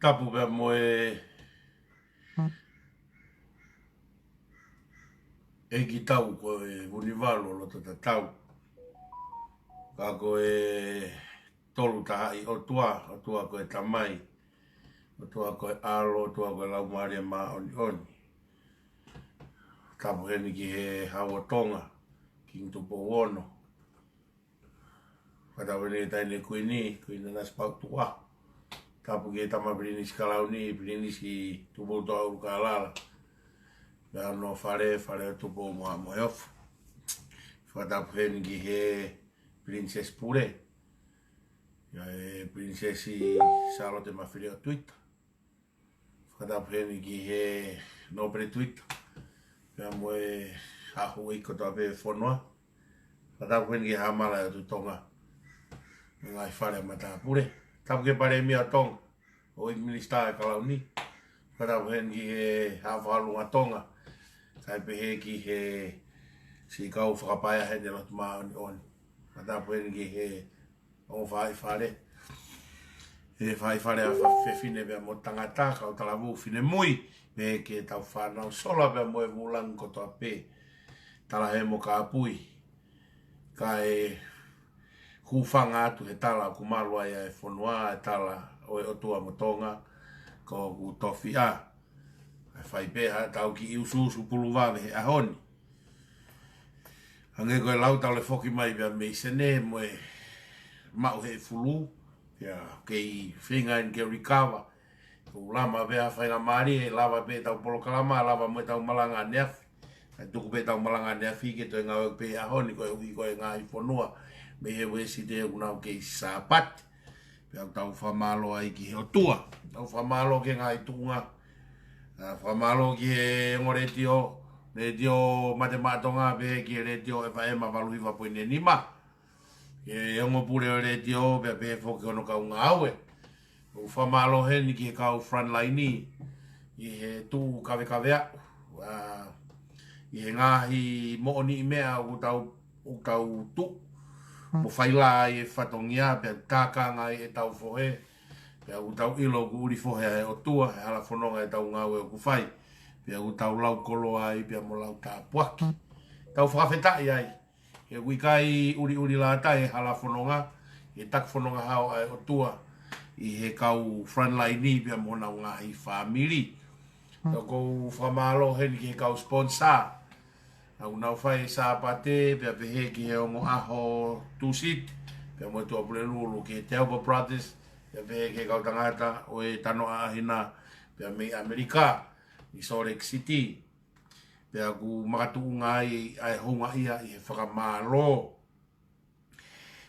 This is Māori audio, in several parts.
tapu ka moe e ki tau ko e univalo lo ta tau ka ko e tolu taha i o tua koe tamai, o tua koe alo, o tua koe laumaria ma oni oni. Tapu heni ki he hawa tonga, ki ntupo wono. Kata wene taine kuini nas pau tua. Tapu ki he tama pirini sikalau ni, pirini si tupo toa uruka alala. Pea no fare tupo moe ofu. Whatapu heni ki he Princess Pure. Ia e Princessi Charlotte Mawhiri o Twitter. Whatapu heni ki he nopere Twitter. Pea moe hahu iko toa pe whanua. Whatapu heni ki hamala o tutonga. Ngai whare mata pure. Tapu ke pare mia tonga. O ik minister e kalau ni. Whatapu heni ki he hawhalunga tonga. Kai pe he ki he si kau whakapaya he de lot maa oni oni. Whatapu heni ki he o whai whare. He whai whare a whewhine bea mo tangata, kau talamu whine mui. Me ke tau whanau sola bea mo e wulang kotoa pe. Tala he mo ka apui. Ka e hufanga atu he tala ku marua ia e whanua e tala o e otua mo tonga. Ko ku tofi a. Whai peha tau ki iususu pulu wawe he ahoni. Hange koe lau tau le whoki mai bea me sene mo e mau he fulu. Ia kei whinga in ke recover. Ko lama bea whainga maari e lava pe tau polokalama, lava mo tau malanga neafi. Ai tuku pe tau malanga neafi ke toi ngau pe ahoni koe hui koe ngā i whanua. Me he wesi te unau kei sāpati. Pea tau whamalo ai ki he otua. Tau whamalo ke ngā i tunga. Whamalo ki he ngoretio. Retio matematonga pe ki retio e whaema waluhiwa poine nima. E ongo pure o retio pe pe whoki ono kau ngā aue. O whamalo heni ki he kau frontline ni. I he tū kawe kawea. I he ngāhi mooni i mea o tau tū. Mo whaila i e whatongia pe kākanga i e tau whohe. Pe au tau ilo ku uri whohe e o tua. He hala whanonga e tau ngāwe o ku whai. Pe au tau lau kolo ai pe mo lau tā puaki. Tau whawhetai ai. He wikai uri la tai hala whanonga. He tak whanonga hao ai o tua. I he kau frontline ni pia mo nau ngā i whamiri. Tau kou whamalo heni ki he kau sponsor. Au nau whai sāpate pia pehe ki he ongo aho tūsit. Pia mo tua pule lulu ki he Telba Brothers. Pia pehe ki he kau tangata o e tano ahina. Pia me Amerika. I Salt Lake City. Pea ku makatu ngai ai honga ia i he whakamalo.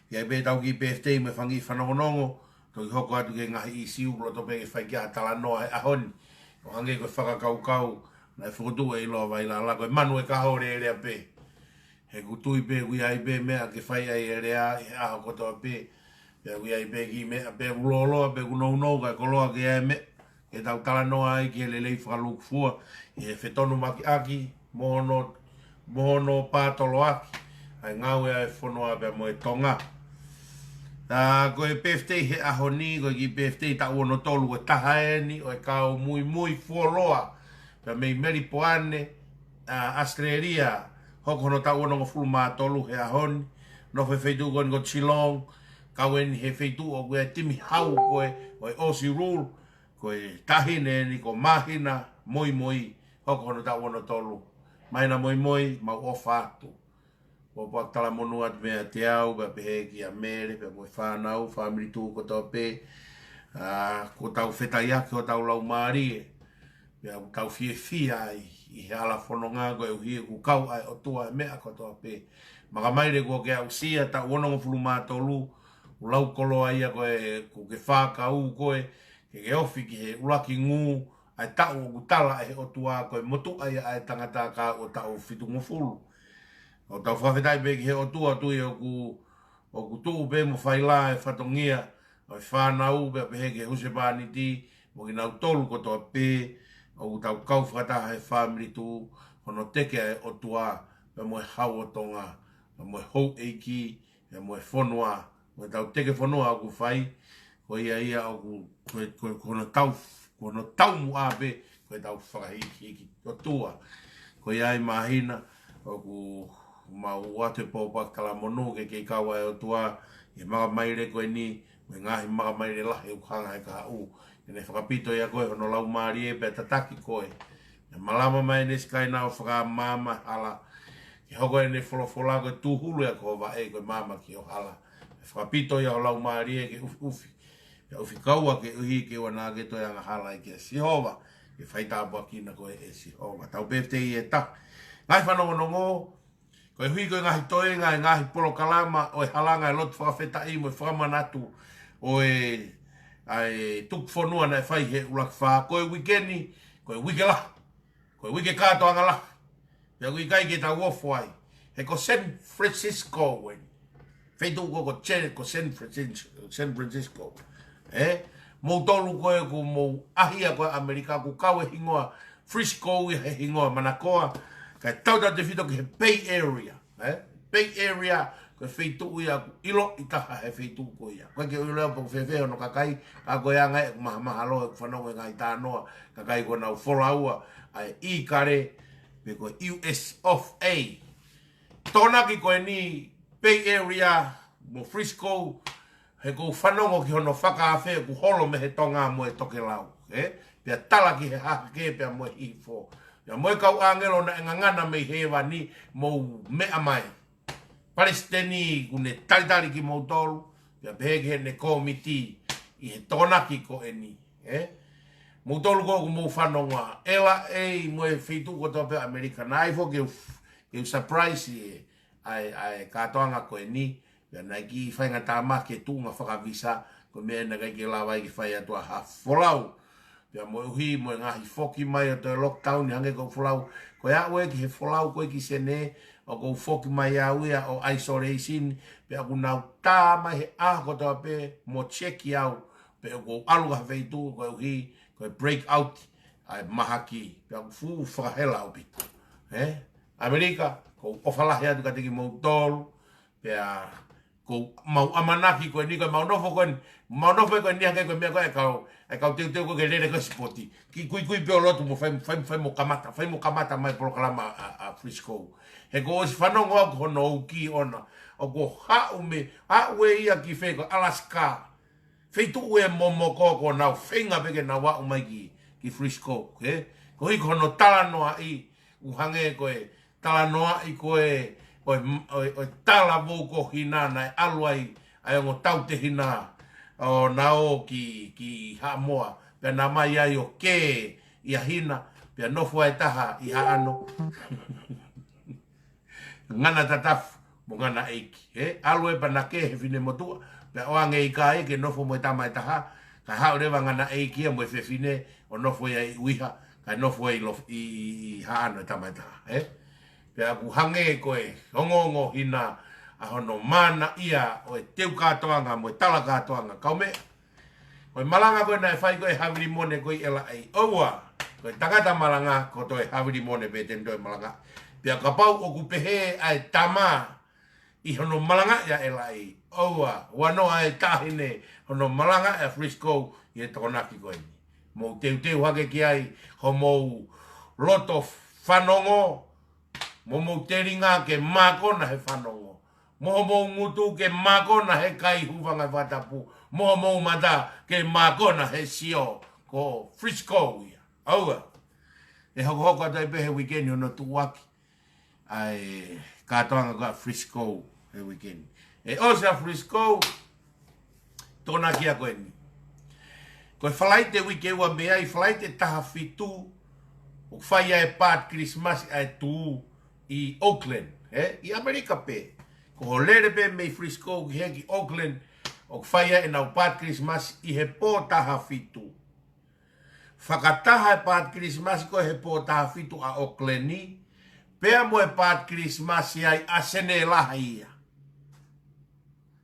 Pea pe tau ki PFT me whangi whanongonongo. Ko i hoko atu ke ngahi i siu lo tope ke whai kia tala noa he ahoni. O hange koe whakakaukau. Nai whukutu e iloa vai la la koe manu e kaho re rea pe. He kutui pe kui ai pe mea ke whai ai e rea i aho kotoa pe. Pea kui ai pe ki mea pe uloloa pe kunou kai koloa ke ai me. Ke tau tala noa ai ki he lelei whakaluku fua. I he whetonu maki aki. Mohono pātolo aki. Ai ngau e whanua pe mo e tonga. Ko e PFT he ahoni, ko ki PFT ta uono tolu e tahaeni, o e kau mui fuoloa. Pea mei meri poane, Australia, hoko no ta uono ngofulu maa tolu he ahoni. No fe feitu koe ngo Chilong, kau eni he feitu o koe timi hau koe, o e Aussie Rule, koe tahine ni ko mahina, moi, hoko no ta uono tolu. Maina moi, mau ofa atu. Ko pak tala monu at mea te au, pe pehe ki a mere, pe moe whanau, family tū ko tau pe. Ko tau whetaiake o tau lau maari. Pe au tau fie ai, i he ala whanonga ko e uhi ku kau ai o tua e mea ko tau pe. Maka maire ko ke au sia, ta uonongo fulu mātolu, ulau kolo ai a koe, ko ke whākau koe, ke ofi ki he ulaki ngū, ai tau o kutala e o tua koe motu ai ai tangata ka o tau fitungo fulu. O tau whawhetai pe ki he o tua tui o ku tuu pe mo whaila e whatongia o e whanau pe he ke huse pāni ti mo ki nau tolu ko toa pe o ku tau kau whakata he whamiri tu hono teke e o tua pe mo e hau o tonga pe mo e hou eiki pe mo e whanua mo e tau teke whanua o ku whai ko ia o ku kono tau mu a pe ko e tau whakahiki o tua ko ia i mahina o ku mau wate pōpak tala monu ke kawa e o tua i maga maire koe ni me ngahi maka mai le lahi ukanga e ka u. Ne whakapito ia koe hono lau maari e pe tataki koe. Ne malama mai ne skai nao whakamama ala. Ki hoko e ne wholawhola koe tūhulu ia koe wa e koe mama ki o hala. Whakapito ia o lau maari e ke ufi. Ia ufi kaua ke uhi ke wana ke toi anga hala i ke Sihova. Ke whaita apua kina koe e Sihova. Tau pefte i e ta. Ngai whanongo nongo. Koe hui koe ngahi toe ngahi polo kalama. O e halanga e lotu whakawheta i mo e whakamanatu. O e ai tuk fonua na fai he ulak fa koe weekendi koe wikela koe wike kato angala ya wi kai ke ta wo foi he ko San Francisco wen fei tu ko che ko San Francisco mo tolu koe ko mo ahia ko Amerika ko kawe hingoa Frisco he hingoa manakoa ka tau da defito ke Bay Area Bay Area ko feitu ia ilo itaha he feitu ko ia ko ke ilo po fefe no kakai a ko ia ngai mahalo ko no ngai ta no kakai ko na folaua ai I kare pe ko US of A tona ki ko ni Bay Area mo Frisco he ko whanongo ki hono whakawhe ku holo me he tonga mo e toke lau pe tala ki he hake pe mo I fo ya mo kau angelo na ngangana me he wani mo me amai Palestini kune talitali ki mautolu, ya bhege ne komiti I he tonaki ko eni. Mautolu ko mo whanonga, ela mo e whitu ko tope Amerika. Nai fo ke surprise ai katoanga ko eni, ya nai ki whainga tāma ke tūnga whakavisa, ko mea na kai ke lawai ki whai atua ha wholau. Ya mo uhi mo ngahi foki mai o te lockdown ni hange ko wholau. Ko ya ue ki he wholau koe ki sene, o ko foki mai au ia o isolation pe aku nau tā mai he ko toa pe mo cheki au pe ko aluga feitu ko uhi ko break out ai mahaki pe aku fu whakahela au pitu Amerika ko ofalahi atu ka teki mau tolu pe ko mau amanaki ko ni ko mau nofo ko ni hake ko mea ko e kau teu ko ke lere ko spoti ki kui pe o lotu mo fai mo kamata mai proklama a Frisco he ko os whanongo ko no ki ona o ko haume ia ki wheko Alaska wheitu ue momo ko nau whenga peke na wa umai ki Frisco ko hi kono tala noa I uhange koe tala noa I koe o tala vou ko hinana aluai ai o tau te hina o nao ki hamoa pe na mai ai o ke ia hina pe no foi taha I ha ano ngana tataf mo ngana eiki alwe pana ke he fine motua pe o ange I kai ke no fo mo tama taha ka ha ore ngana eiki mo fe fine o no foi ai wiha ka no foi I ha ano tama taha pe aku hange koe hongongo hina a hono mana ia o teu katoanga mo tala katoanga kaume o malanga koe na fai koe havri mone koe ela ai owa koe tangata malanga ko toe havri mone pe tendo malanga pia kapau o kupehe ai tama I hono malanga ya elai owa wano ai tahine hono malanga e Frisco I tonaki koe mo teu hake ki ai homo loto whanongo mo teringa ke makona he whanongo mo ngutu ke makona he kai huvanga watapu mo mata ke makona he sio ko Frisco ia owa e hoko tai pe he weekend no tuwaki ai katoanga ga Frisco he weekend osa Frisco tona kia koe ni koe whalaite wike ua mea I whalaite taha fitu o whaia e pat Christmas ai tu I Oakland I Amerika pe ko lere pe me Frisco ki heki Oakland o whaia e nau pat Christmas I he pō taha fitu whakataha e pat Christmas ko he pō taha fitu a Oakland ni pea mo e pat Christmas ai a sene lahi ia.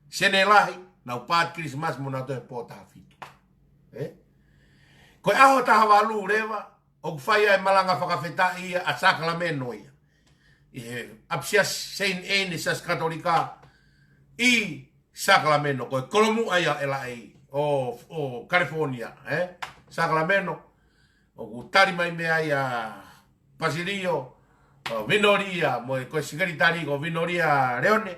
Sene lahi, nau pat Christmas mo na to e po taha fitu. Koe aho taha walu rewa, o whaia e malanga whakawheta ia a Sacramento ia. Apsia Saint Anne Katolika I Sacramento, koe kolomu aia e lai o California, Sacramento, o kutari mai mea ia Pasilio, Vinoria, mo ko secretary ko Vinoria Leone,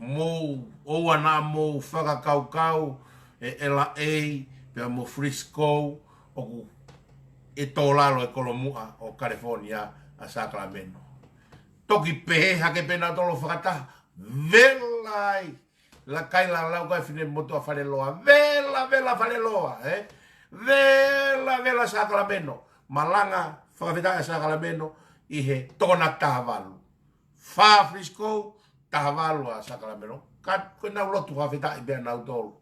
mo o ana mo whakakaukau e la pia mo Frisco o e tolalo e Kolomua o California a Sacramento. Toki pehe hake pena tolo whakata velai la kaila lau kai fine moto a whareloa vela whareloa vela Sacramento malanga whakawhita a Sacramento i he tona tahavalu wha Frisco tahavalu a Sacramento ka koe nau lotu whawhita i bea nau tolu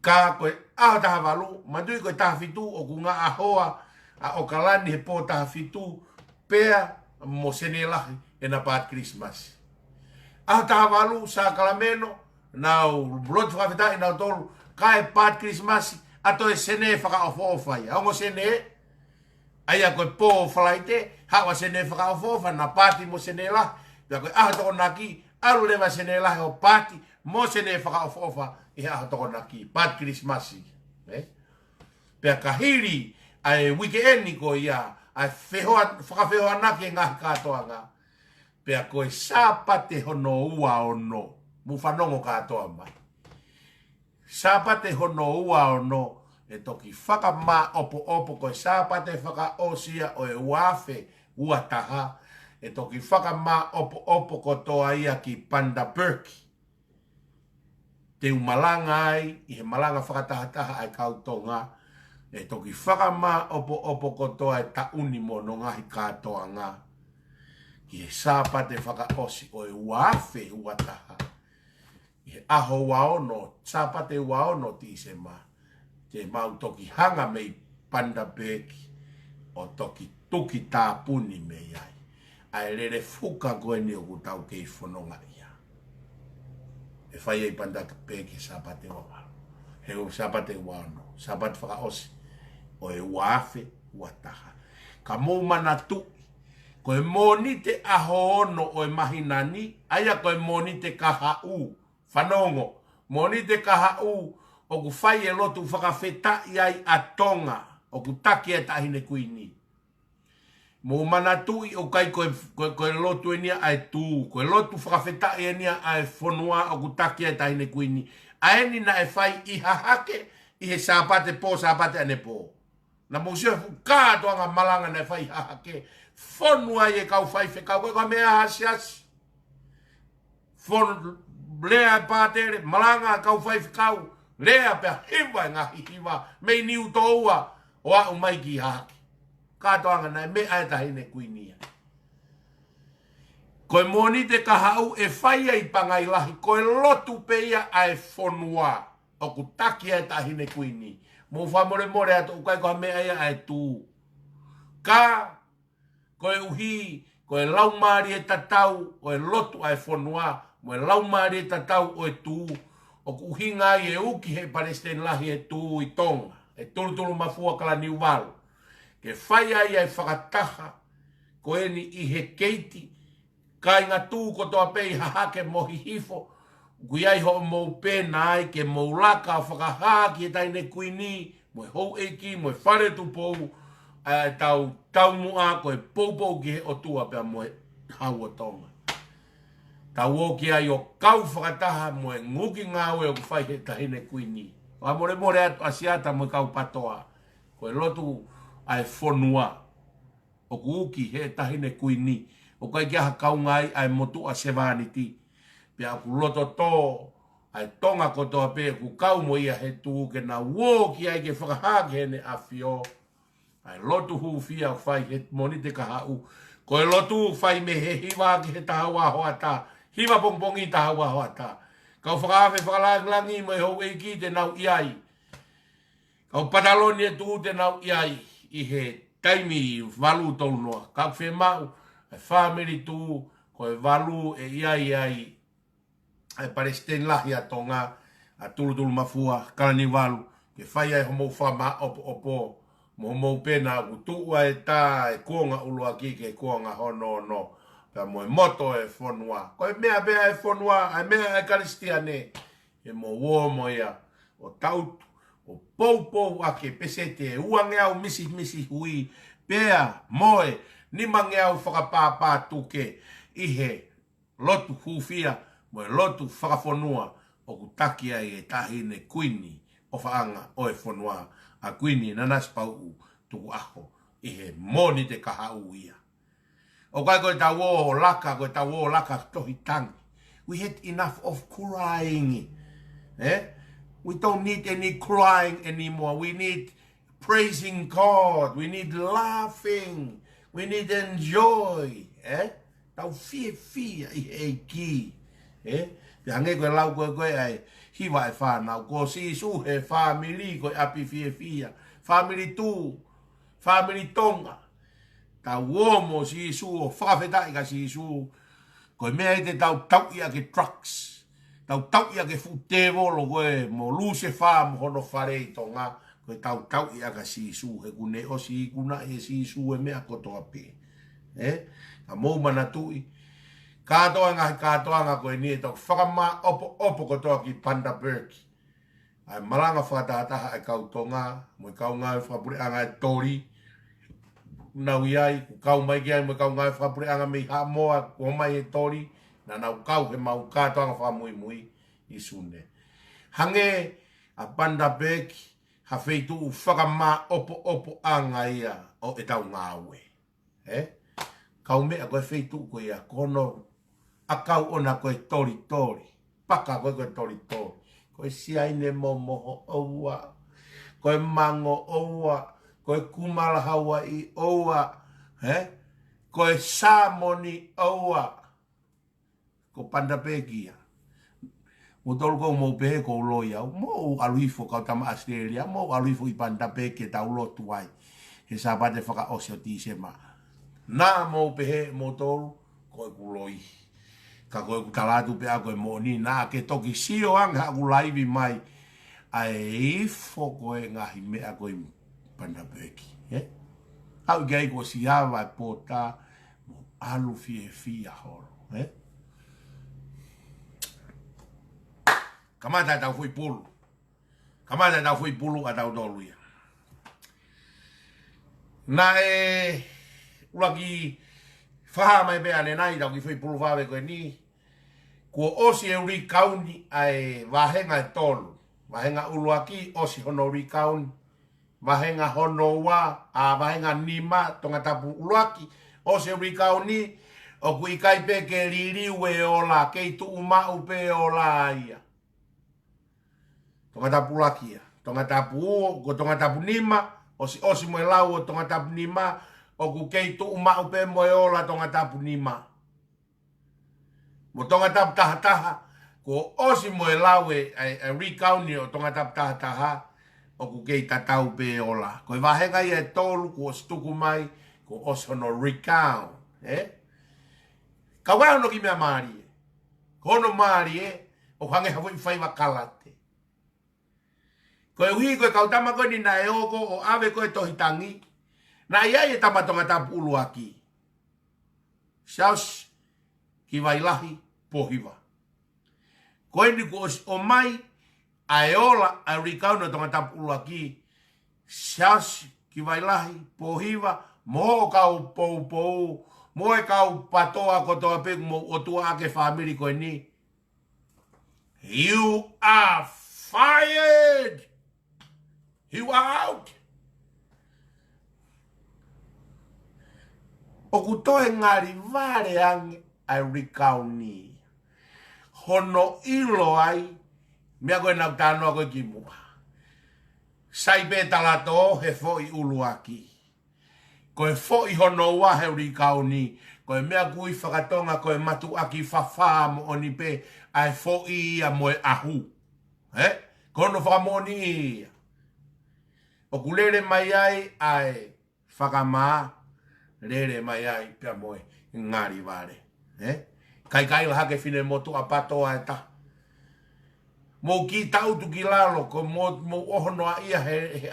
ka koe aho tahavalu matui koe tahafitu o kunga ahoa a o kalani he po tahafitu pea mo sene lahi e na pat Christmas. Aho tahavalu Sacramento nau lotu whawhita i nau tolu ka e pat Christmas ato e sene whakaofofai. Aongo sene aia koe po whalaite hawa sene whakaofofa na pati mo sene lahi. Pea koe aho toko naki alu lewa sene lahi o pati mo sene whakaofofa i aho toko naki pat Christmas. Pea kahiri ai weekendi ko ia ai whakawhehoa naki ngahi katoa ngā. Pea koe sāpate hono ua ono mu whanongo katoa mai. Sāpate hono ua ono e toki whakamā opo koe sāpate whakaosia o e uafe ua taha e toki whakamā opo kotoa ia ki Panda Perki. Te umalanga ai, i he malanga whakatahataha ai kautonga, e toki whakamā opo kotoa e tauni mo no ngahi katoa ngā. I he sāpate whakaosi o e uafe ua taha. I he aho waono, sāpate waono ti se mā. Te mau toki hanga mei Panda Perki o toki tuki tāpuni mei ai. Ai rere fuka koe ni o kutau kei whanonga ia. E whai ei Panda Perki sāpate waono. He o sāpate waono, sāpate whakaosi o e uafe ua taha. Ka mou mana tu, koe moni te aho ono o e mahinani, aia koe moni te kaha u, whanongo, moni te kaha u, o ku whai e lotu whakawheta iai a tonga, o ku taki e tahine kuini. Mou mana tu i o kai koe lotu e nia ai tu, koe lotu whakawheta e nia ai whanua o ku taki e tahine kuini. Aeni na e whai i hahake, i he sāpate po, sāpate ane po. Na mosio kātoa ngā malanga na e whai hahake, whanua i e kau whai whekau, koe ka mea hasiasi. Whanu lea e pātere, malanga kau whai whekau, lea pia hiwa ngā hiwa, mei niu toua, o au mai ki hahake. Kātoa ngā nai mea e tahine kuinia. Koe moni te kahau e whaia i pangai lahi, koe lotu peia ai whanua, o ku taki e tahine kuini. Mo whamore ato ukai koha mea ia ai tū. Ka, koe uhi, koe laumari e tatau, koe lotu ai whanua, mo e laumari e tatau o e tū. O ku uhi ngai e uki he Palestine lahi e tū i tonga, e tulu mafua kala New Walu. Ke whaia ia e whakataha, koe ni i he keiti, kai ngā tū kotoa pei hahake mohi hifo, Guiai ho mou pēna ai ke mou laka o whakahaki e taine kuini, mo e hou eiki, mo e whare tu pou, tau mua ko e poupou ki he o tua pia mo e hau o tonga. Tau o ki ai o kau whakataha mo e nguki ngāwe o kuwhai he taine kuini. Wa more atu asiata mo e kau patoa, ko e lotu ai whonua, o kuuki he taine kuini, o kai kia hakau ngai ai motu a sevaniti. Pia ku loto tō, ai tonga kotoa pe ku kau mo ia he tū ke na uo ki ai ke whakahake hene a whio. Ai lotu hu whia whai he moni te kahau. Ko e lotu whai me he hiwa ki he tahawa hoata. Hiwa pongpongi tahawa hoata. Kau whakawhe whakalanglangi mo e hou eiki te nau iai. Kau pataloni e tū te nau iai i he taimi walu tolu noa. Kau whe mau, ai whamiri tū, ko e walu e iai ai Palestine lahi a tonga, a tulu mafua, kalani walu, ke whai ai homo whama opo, mo homo pena, u tua e tā, e kuonga ulua ki, ke kuonga hono no, pia mo e moto e whonua. Ko e mea bea e whonua, ai mea e karistiane, e mo uo mo ia, o tautu, o poupou ake, pesete, uangeau misi hui, pea, moe, ni mangeau whakapāpā tuke, ihe, lotu fufia mo lotu whakafonua o ku taki ai e tahi ne kuini o whaanga o e whanua a kuini na naspau tuku aho i he moni te kaha uia. O kai koe tau o laka, koe tau o laka tohi tangi. We had enough of crying. We don't need any crying anymore. We need praising God. We need laughing. We need enjoy. Tau fia i e ki. Te hange koe lau koe ai hiwa e whanau. Ko si su he family koe api fia. Family tu. Family tonga. Tau uomo si su o whakawhetai ka si su. Koe mea i te tau ia ke trucks. Tau ia ke futevolo koe mo luse wha mo hono wharei tonga. Koe tau ia ka si su. He kune o si kuna e si su e mea kotoa pe. A mou mana tui. Kātoanga koe ni e tau whakama opo kotoa ki Panda Burke. Ai malanga whakataha e kautonga. Mo i kaunga e whapure anga e tori. Nau iai, ku kau mai ki ai mo kau ngai whapure anga mei ha moa ko mai e tori. Na nau kau he mau kātoanga whamui mui i sune. Hange a Panda Burke ha feitu u whakama opo anga ia o e tau ngāwe. Kau mea koe feitu koe ia kono a kau ona koe tori. Paka koe tori. Koe siaine moho oua. Koe mango oua. Koe kumala hawa i oua. Koe samoni oua. Ko Panda Burke. Mo tolu ko mo pehe ko loia. Mo aluifo kau tama Australia. Mo aluifo i Panda Burke tau lotu ai. He sabate whaka osio tisema. Na mo pehe mo tolu koe kuloi. Ka koe kutalatu pea koe mo ni na ke toki sio anga ku laivi mai. Ai fo koe ngahi mea koe Panda Burke. Au gai ko siawa e pota mo alu fia horo. Kamata tau fui pulu. Kamata tau fui pulu a tau toluia. Na e ulaki whaha mai bea ne nai tau ki fui pulu whawe koe ni. Kua osi e uri kauni ai wahenga e tolu. Wahenga uluaki osi hono uri kauni. Wahenga hono wa a wahenga nima tonga tapu uluaki. Osi e uri kauni o kui kai pe ke ririwe ola kei tu umau pe ola ia. Tonga tapu lakia. Tonga tapu nima. Osi moe lau o tonga tapu nima. O ku kei tu umau pe moe ola tonga tapu nima. Mo tonga tapu taha. Ko osi moe lau e rikauni o tonga tapu taha. O ku kei tatau pe ola. Ko i wahenga i e tolu ko osi tuku mai. Ko osi hono rikaun. Ka wai hono ki mea maari e. Hono maari e. O hange hafu i whai wakalate. Koe hui koe kautama koe ni na e oko o awe koe tohitangi. Na iai e tamatonga tapu uluaki. Shaus ki wailahi pohiwa. Koe ni ko o mai aeola a rikauna tonga tapu uluaki. Shaus ki wailahi pohiwa. Mo kau pou. Mo e kau patoa kotoa peku mo otua ake family koe ni. You are fired! You are out. O kutoe ngari vare ange ai rikauni. Hono ilo ai. Mea koe nau tānoa koe ki mua. Sai pe talato he foi uluaki. Koe foi hono wa he rikauni. Koe mea kui whakatonga koe matu aki whawha mo oni pe. Ai foi ia moe ahu. Kono whakamoni ia. O kulere mai ai whakama, lere mai ai pia moe ngari vare. Kai la hake fine motu a patoa e ta. Mo ki tautu ki lalo, ko mo ohono a ia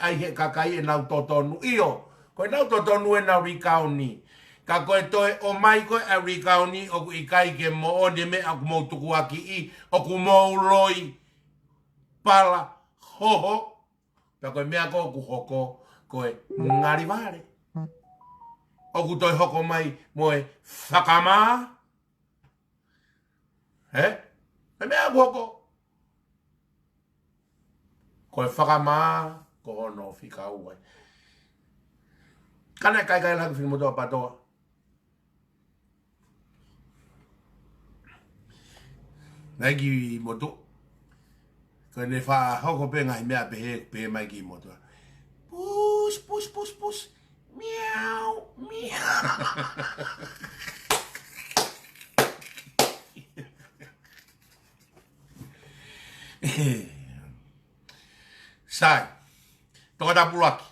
ai he kakai e nau totonu. Iyo, koe nau totonu e nau rikauni. Ka koe toe o mai koe a rikauni o ku ikai ke mo o ne me aku mo tuku aki i. O ku mo loi pala hoho. Pea koe mea ko ku hoko koe ngari vare. O ku toi hoko mai moe whakama. E mea koko. Ko e whakama, ko hono whika ua. Kana kai laki whimotoa patoa. Nai ki moto. Ko ne wha hoko pe ngai mea pe mai ki moto. Push, push, push, push. Miau, miau. Sai. Toka tapulaki.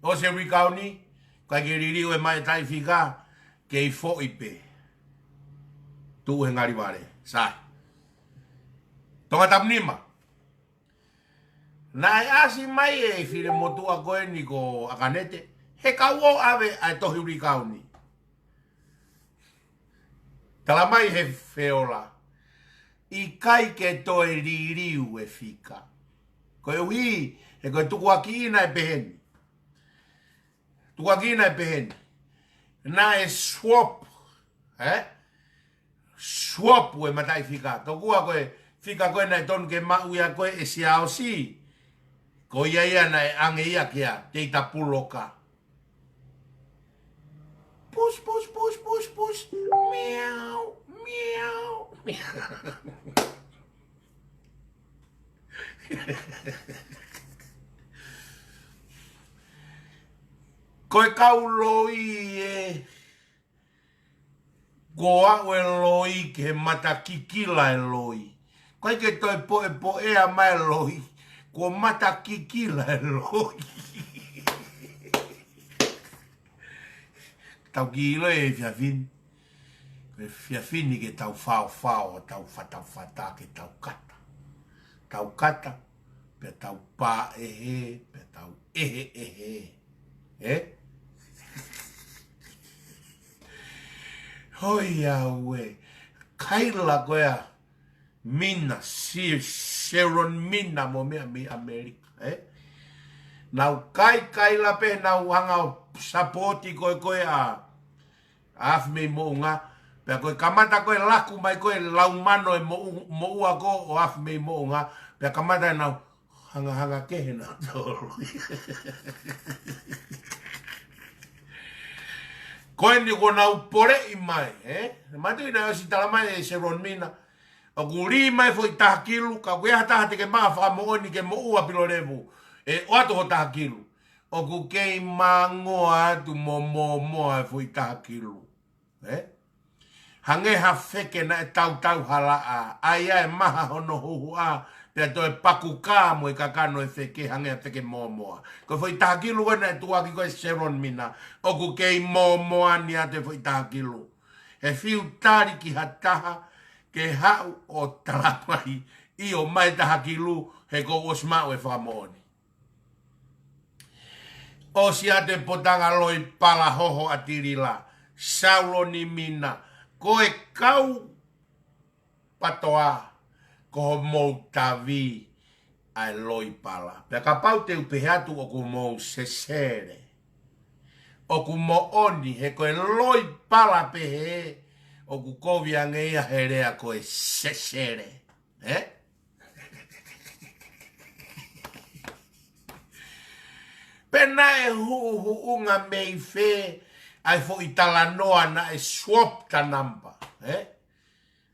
O se wikauni, kai ke ririu e mai tai whika, ke i fo i pe. Tu he ngari ware. Sai. Toka tapnima. Nai asi mai e whire motua koe ni ko akanete. He kauo ave ai tohi wikauni. Tala mai he feola. I kai ke toe ririu e whika. Koe ui, e koe tuku aki ina e peheni. Tuku aki ina e peheni. Na e swap. Swap e matai whika. Tokua koe, whika koe na e tonu ke mau ia koe e si ao si. Ko ia ia na e ange ia kia, te ita puloka. Push, push, push, push, push. Miau, miau, miau. Koe kau loi e goa o e loi ke mata kikila e loi. Koe ke toi po e a mai loi. Ko mata kikila e loi. Tau ki ilo e fiafini. Koe fiafini ke tau fao, tau fata ke tau kata. Tau kata, pe tau pā ehe, pe tau ehe. Hoi aue, kaila koea, mina, Sharon mina mo mea mi Amerika, Nau kaila pe nau hanga sapoti koe a afme mo unga, pe koe kamata koe laku mai koe laumano e mo ua ko o afme mo unga, pe kamata e nau hanga kehe na tolu. Koe ni ko nau pore i mai, Matu ina o si talamai e Sharon mina. O kuri mai foi tahakilu, ka kueha taha te ke maa whakamooni ke mo ua pilo revu. E o ato ho tahakilu. O ku kei maa ngoa atu mo e foi tahakilu. Hangeha wheke na e tau halaa. Aia e maha hono huhu a. Pea to e paku kā mo e kakano e wheke hangeha wheke moa. Ko foi tahakilu wena e tuaki ko e Sharon mina. O ku kei moa ni atu e foi tahakilu. E whiu tari ki hataha. Ke hau o talamai i o mai tahakilu he ko osmau e whamoni. O si ate potanga loi pala hoho atirila. Saulo ni mina. Ko e kau patoa. Ko mou tavi ai loi pala. Pea ka pau te upeheatu o ku mou sesere. O ku mo oni he ko e loi pala pehe. O ku kovia ngeia herea ko e sesere. Pena e hu unga mei fe ai fo itala noa na e swap ta nampa.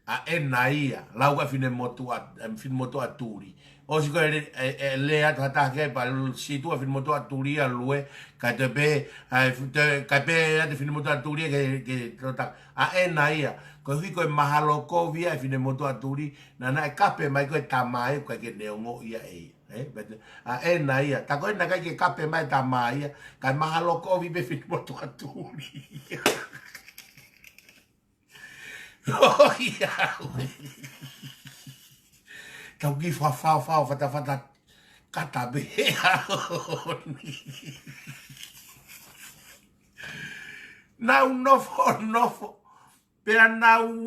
A ena ia. Lau ka fine motu aturi. O si ko e le atu hata ke pa situ a fine motu aturi a lue. Ka te pe, ka pe ate fine motu aturi ke trota. A ena ia. Ko hui ko e mahalo kovia e fine motu aturi. Na e kape mai ko e tamai ko e ke neongo ia e. A ena ia. Ta ko e na kai ke kape mai tamai ia. Ka mahalo kovi pe fine motu aturi. Oh ia. Tau ki whawhau whata kata bea. Nau nofo. Pea nau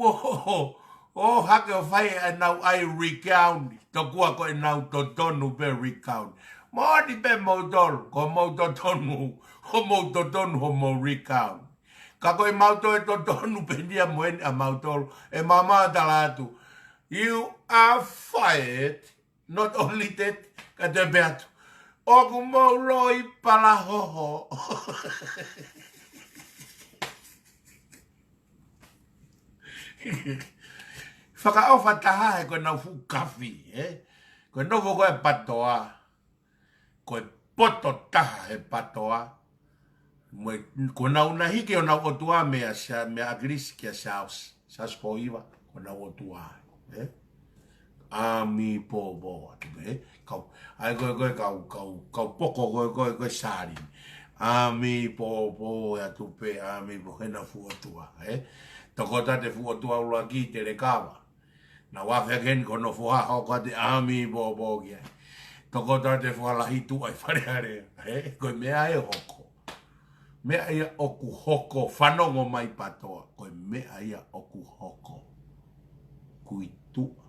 o hake o whai e nau ai recount. Tokua ko e nau totonu pe recount. Mōni pe mautolu. Ko mautotonu. Ho mautotonu ho mau recount. Ka koe mauto e tonu pendia moen a mautolo. E mama talatu. You are fired. Not only that, ka te beatu. Oku mau loi pala hoho. Whakaofa taha e koe nau fu kafi. Koe novo koe patoa. Koe poto taha e patoa. Ko nau na hiki o nau otua mea agrisi kia saus. Saus po iwa. Ko nau otua. Ami po bo. Kau. Ai koe kau poko koe sari. Ami po ya tupe. Ami po hena fu otua. Toko tate fu otua ula ki te le kawa. Na wafe gen kono fu haho kwa te ami po kia. Toko tate fu ala hitu ai whareare. Koe mea e hoko. Mea ia oku hoko, whanongo mai patoa. Koe mea ia oku hoko. Kui tua.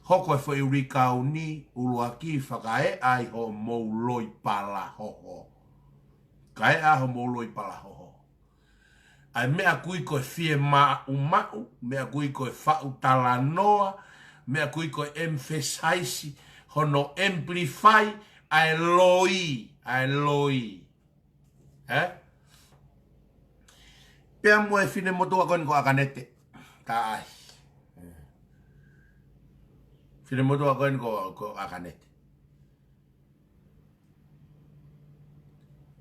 Hoko e whai urikau ni, uruaki whakae ai ho mou loi pala hoho. Kae ai ho mou loi pala hoho. Ai mea kui koe fie maa umau, mea kui koe whau tala noa, mea kui koe emphasize, hono amplify, ai loi. Pea mo e fine motua koen ko akanete. Tai. Fine motua koen ko akanete.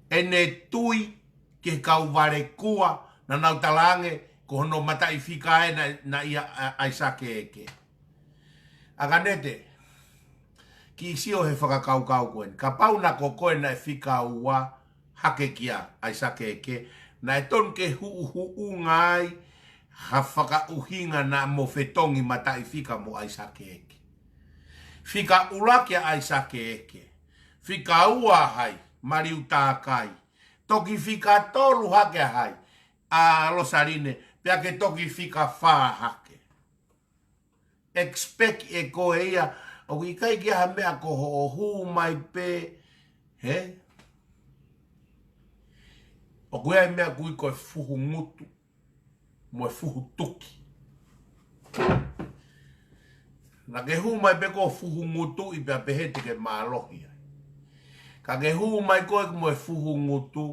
Ene tui ke kau ware kua na nau talange ko hono matai fikae na ia aisake eke. Akanete. Ki sio he whakakau koen. Ka pau na ko koen na e fikau wa hake kia ai sake ke na e ton ke hu ngai ha whaka uhinga na mo fetongi matai fika mo ai sake ke fika ulakia ai sake ke fika ua hai mariu takai toki fika tolu hake hai a losarine pia ke toki fika fa hake expect e ko ia o ki kai ki ha mea ko hu mai pe o koe ai mea kui koe fuhu ngutu, mo e fuhu tuki. Na ke hu mai pe ko fuhu ngutu i pia pehete ke maalohi ai. Ka ke hu mai koe mo e fuhu ngutu,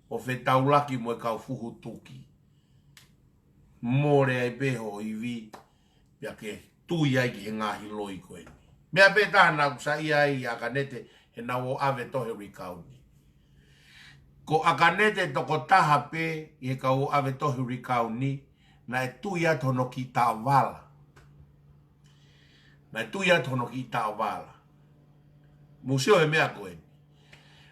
o fe taulaki mo e kau fuhu tuki. More ai peho i vi, pia ke tui ai ki he ngahi loi koe. Mea pe tahana kusa ia ai akanete he na o ave tohe rikauni. Ko akanete toko taha pe i he kau ave tohi rikau ni na e tui atono ki tāwala. Na e tui atono ki tāwala. Museo e mea koe.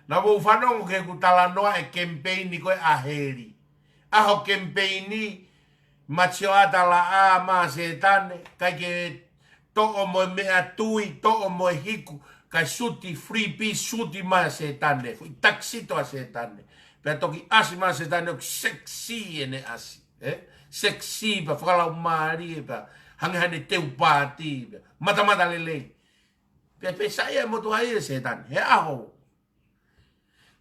Na wo whanongo ke kutala noa e kempeini koe aheri. Aho kempeini machio atala a maa se tane. Kai ke to'o mo mea tui, to'o mo hiku. Kai suti, free peace, suti maa se tane. Fui taksito a se tane. Pea toki asi maa se tane, seksi ene asi. Seksi, pa whakalau maari, pa hangehane teu pāti, mata lelei. Pea saia motu hai e se tane, he aho.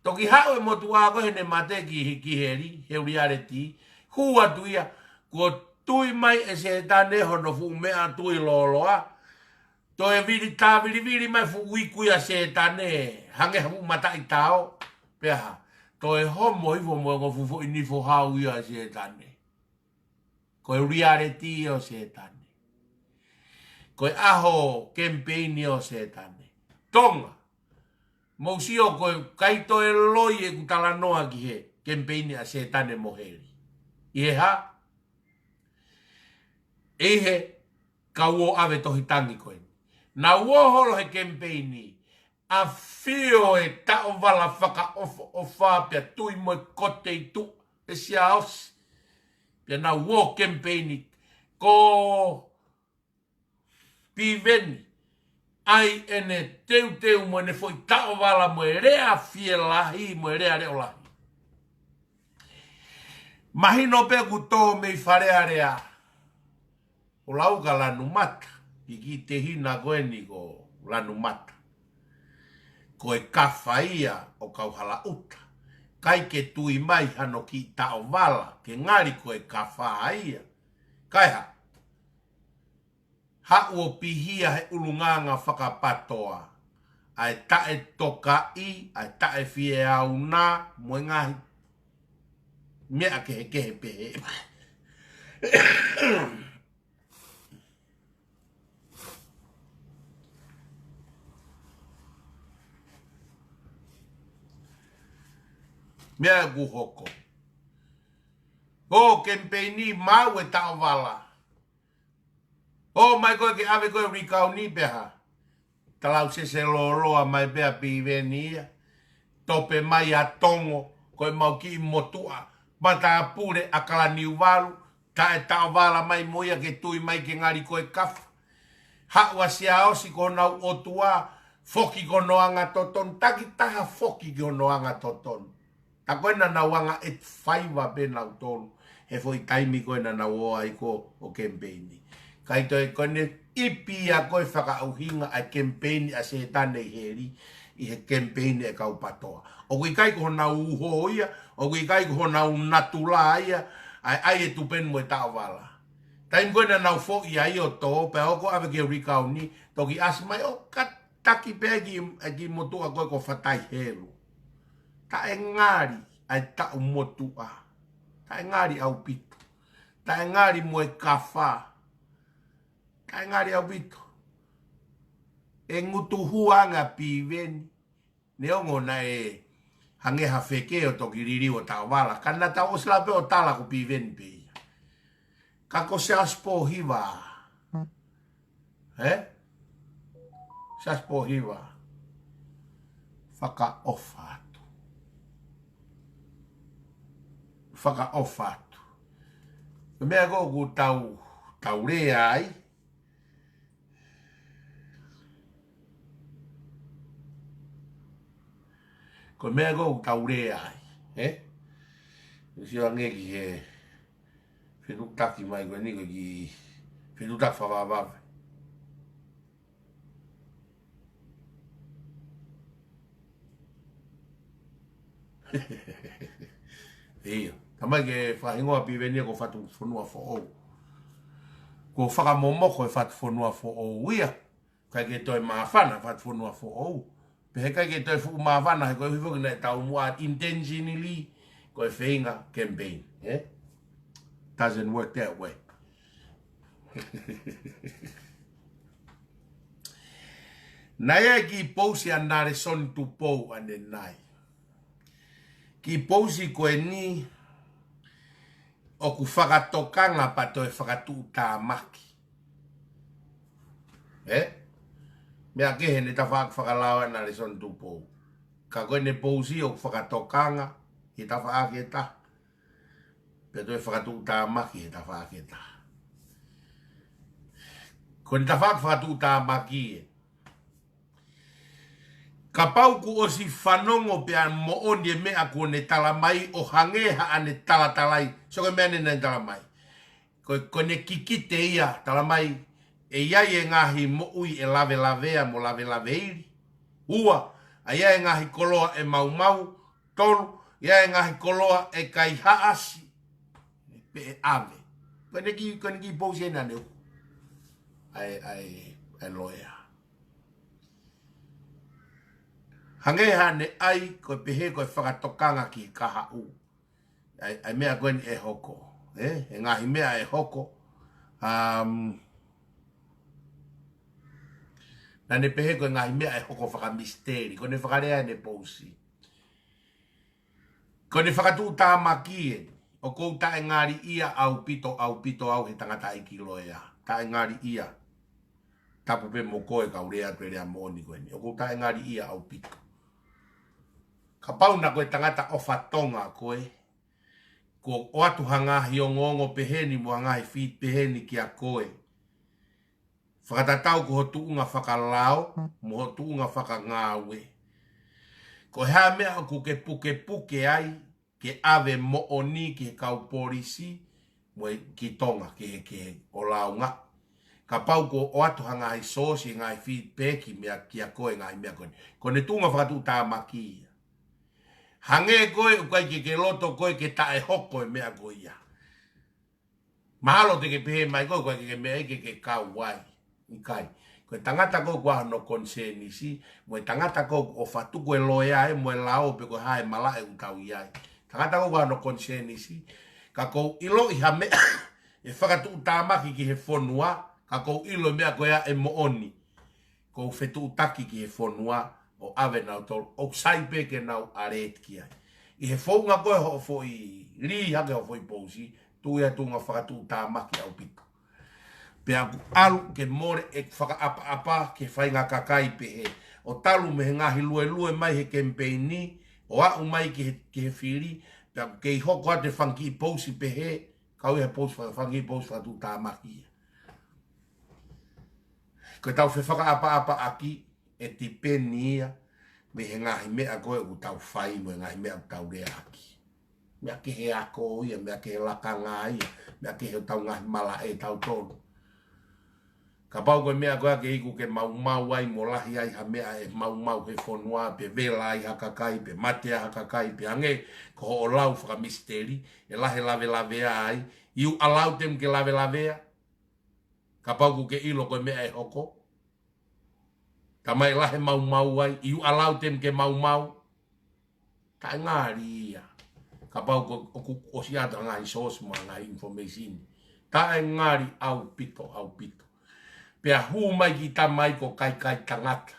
Toki hao e motu ako hene mate ki heri, he uriare ti. Hua tuia, ko tui mai e se tane hono fu mea tui loloa. To e viri mai fu uikuia se tane, hange fu mata i tao. Pea, to e homo ifo mo ngo fu inifo hau ia se tane. Ko e uriare ti o se tane. Ko e aho kempeini o se tane. Tonga. Mousio ko kaito e loi e kutala noa ki he kempeini a se tane moheri. Ie ha? Ehe kauo ave tohi tangi koe. Na uoholo he kempeini a fio e tao wala whaka o whapea tui mo e kote i tu e si aos. Pia na uo kempeini ko piveni ai ene teu mo ne foi tao wala mo e rea fie lahi mo e rea reo lahi. Mahino pe kuto me i wharea rea o lauka lanu mata i ki te hina koeni ko lanu mata. Ko e kawhaia o kauhala uta. kai ke tui mai hano ki tao wala, ke ngari koe ka whaia. Kai ha. Ha ua pihia he ulunganga whakapatoa. Ai tae toka I, ai tae fie au nā, moe ngahi. Mea kehe pehe. Mea guhoko. O kempeini mau e tau wala. O mai koe ke ave koe rikau ni peha. Talau se loroa mai pea pivenia. Tope mai a tongo. Koe mau ki motua. Mata apure akala niuwalu. Ta e tau wala mai moia ke tui mai ke ngari koe kafa. Haua sia osi ko nau otua. Foki ko noanga toton. Taki taha foki ko noanga toton. Ta koe na nauanga et faiva pe nau tolu. He foi taimi koe na nauoa i ko o kempeini. Kai toi kone ipi a koe whakauhinga a kempeini a se tane heri i he kempeini e kau patoa. O kui kai ko hona uho ia, o kui kai ko hona unatula ia, ai e tupenu e tau wala. Taim koe na nau fo i ai o tō, pe oko ave ke rikau ni, toki asmai o kataki pe ki motua koe ko whatai heru. Ta e ngari ai tau motua. Ta e ngari au pito. Ta e ngari moe kawha. Ta e ngari au pito. E ngutu huanga pi veni. Ne ongo na e hangeha wheke o toki riri o tau wala. Kana tau osla pe o tala ko pi veni pe ia. Kako se aspo hiva. Se aspo hiva. Whaka ofa. Whaka ofatu. Mea go tau rea ai. Ko mea go tau rea ai. Si o ngeki he whenutaki mai koe niko ki whenutaki whawawawe. Iyo. Tamai ke whahingoa piwenia ko whatu whanua fo ou. Ko whakamomoko e whatu whanua fo ou ia. Kai ke toi mawhana whatu whanua fo ou. Pehe kai ke toi whu mawhana he koe hiwhoki nei tau mua intentionally koe whainga campaign. Doesn't work that way. Nai e ki pousi anare son tu pou ane nai. Ki pousi koe ni o ku whakatokanga pato e whakatu tā maki. Mea kehe ne ta whakalawa na le son tupo. Ka koe ne pousi o ku whakatokanga i ta whaketa. Pato e whakatu tā maki e ta whaketa. Ko ne ta whakatu tā maki e. Ka pau ku o si whanongo pe an mo onde mea ko ne talamai o hangeha ane talatalai. So ko mea ne talamai. Ko ne kikite ia talamai e iai e ngahi mo ui e lave lavea mo lave laveiri. Ua, a iai e ngahi koloa e mau mau tolu. Iai e ngahi koloa e kai haasi. Pe e ave. Ko ne ki pousi e nane u. Ai loea. Hangeha ne ai ko pehe ko whakatokanga ki kaha u. Ai mea koen e hoko. E ngahi mea e hoko. Na ne pehe ko ngahi mea e hoko whakamisteri. Ko ne whakarea ne pousi. Ko ne whakatu tā makie. O kou ta e ngari ia au pito au he tangata i kiloea. Ta e ngari ia. Tapu pe moko e kaurea tuerea moni koeni. O kou ta e ngari ia au pito. Ka pau na koe tangata o whatonga koe. Ko o atu hangahi o ngongo peheni mo hangahi whit peheni ki a koe. Whakatatau ko ho tuunga whakalao, mo ho tuunga whakangāwe. Ko hea mea ku ke puke ai, ke ave mo oni ki he kau polisi, mo ki tonga ke o launga. Ka pau ko o atu hangahi sosi ngai whit peki mea ki a koe ngai mea koe. Ko ne tuunga whakatu tā makia. Hange koe koe ke loto koe ke tae hoko e mea koe ia. Mahalo te ke pehe mai koe ke mea ke kau wai. Ikai. Koe tangata koe kua no konseni si. Moe tangata koe o fatuko e loea e moe lao pe koe hae malae utau iai. Tangata koe kua no konseni si. Ka kou ilo i ha mea e whakatu utamaki ki he whonua. Ka kou ilo mea koe a e mooni. Kou fetu utaki ki he whonua. O ave nau tol, o saipe ke nau aret ki ai. I he whaunga koe ho fo i ri hake ho fo i pousi, tu ia tunga whakatu tāmaki au pito. Pe aku alu ke more e whakaapa apa ke whainga kakai pe he. O talu me he ngahi lue mai he kempeini, o au mai ke he whiri, pe aku kei hoko ate whanki i pousi pe he, kau i he pousi whanki i pousi whakatu tāmaki ia. Koe tau whe whakaapa aki, e ti penia me he ngahi mea koe u tau whai mo ngahi mea u tau rea aki. Mea ke he ako ia, mea ke he lakanga ia, mea ke he tau ngahi mala e tau tonu. Ka pau koe mea koe ke iku ke mau ai mo lahi ai ha mea e mau he whonua, pe vela ai hakakai, pe matea hakakai, pe ange ko ho o lau whaka misteri, e lahe lave ai, iu alau tem ke lave ka pau ke ilo koe mea e hoko, ka mai lahe mau ai, iu alau tem ke mau, ka ngari ia. Ka pau ko o siata ngai sos mo ngai information. Ta ngari au pito. Pea hu mai ki ta mai ko kai tangata.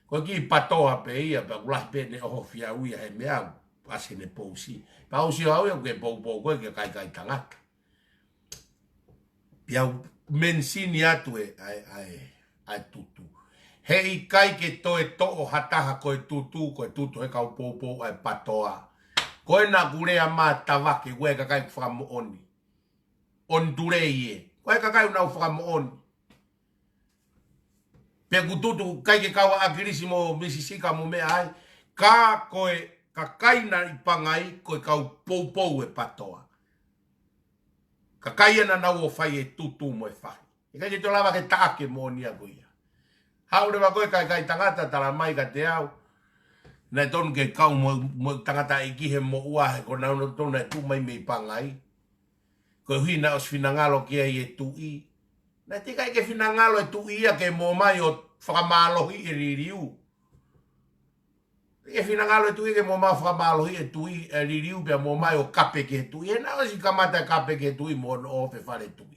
Ko ki patoa pe ia, pe ulah pe ne o fia uia he mea, pasi ne pousi. Pa o si au ia ke pou ko ke kai tangata. Pea mensini atu ai tutu. Hei kai ke toe o hataha koe tutu he kau pou ai patoa. Koe na kurea mā tawake, koe kakai whakamo oni. On turei e. Koe kakai unau whakamo oni. Pe kututu kai ke kawa akirisi mo misisika mo mea ai. Ka koe kakai na ipangai, koe kau pou e patoa. Kakai ana nau o whai e tutu mo e whai. E kai ke to lava ke taake mo ni a koe. Haure wa koe kai tangata tala mai ka te au. Nai tonu ke kau mo tangata i ki he mo uahe ko nau no tonu e tu mai mei pangai. Ko hui na os finangalo ki e tu i. Nai tika i ke finangalo e tu i a ke mo mai o whakamalohi e ririu. E finangalo e tu i ke mo mai whakamalohi e tu i e ririu pia mo mai o kape ke tu i. E na osi kamata kape ke tu i mo no o fe whare tu i.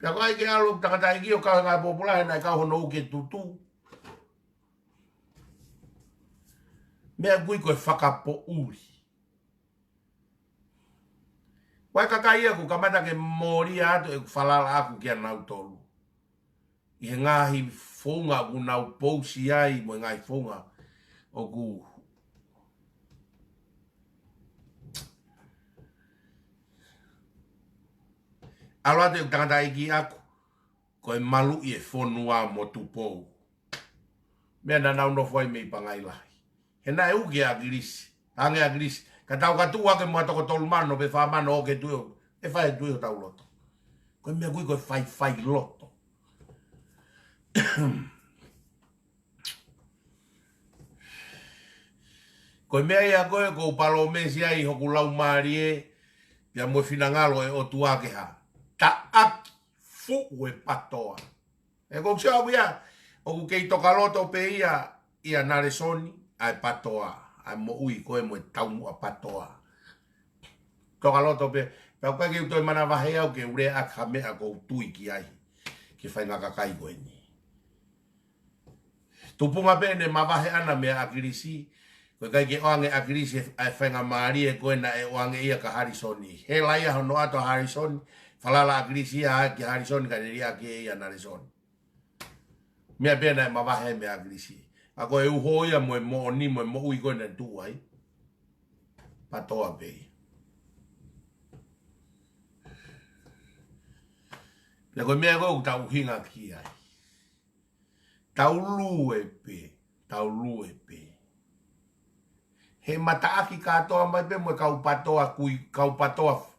Pia kai ke alu tangata i ki o kau ngai populahe nai kau hono uke tutu. Mea gui koe whakapo uri. Wai kakai aku kamata ke mori atu e whalala aku kia nau tolu. I he ngahi whonga ku nau pousi ai mo ngai whonga o ku. Alo ate tangata i ki aku koe malu i e whonua mo tupou. Mea na nau no fwai mei pangai lahi. He na e uke a girisi. Ange a girisi. Ka tau katua ke mua toko tolu mano pe wha mano o ke tuyo. E whae tuyo tau loto. Koe mea kui koe whai loto. Koe mea ia koe ko palo mesi ai hoku lau maari e. Pia mo finangalo e o tuake ha. Ta aki fu e patoa. E kou se au ia. O ku kei toka loto pe ia nare soni ai patoa. Ai mo ui koe mo e tau mua patoa. Toka loto pe. Pea koe ke utoi mana wahe au ke ure ak hamea kou tui ki ai. Ke whai ngaka kai koe ni. Tupunga pene ma wahe ana mea akirisi. Koe kai ke oange akirisi ai whainga maari e koe na e oange ia ka harisoni. He laia hono ato harisoni. Falala akirisi ia ki harisoni ka neria ke ia nare soni. Mea pena e ma wahe mea akirisi. Ako e uho ia mo e mo ni mo e mo ui koe na tu ai. Patoa pei. Pea koe mea koe tau hinga ki ai. Tau lue pe. He mataaki katoa mai pe mo kau patoa kui kau patoa.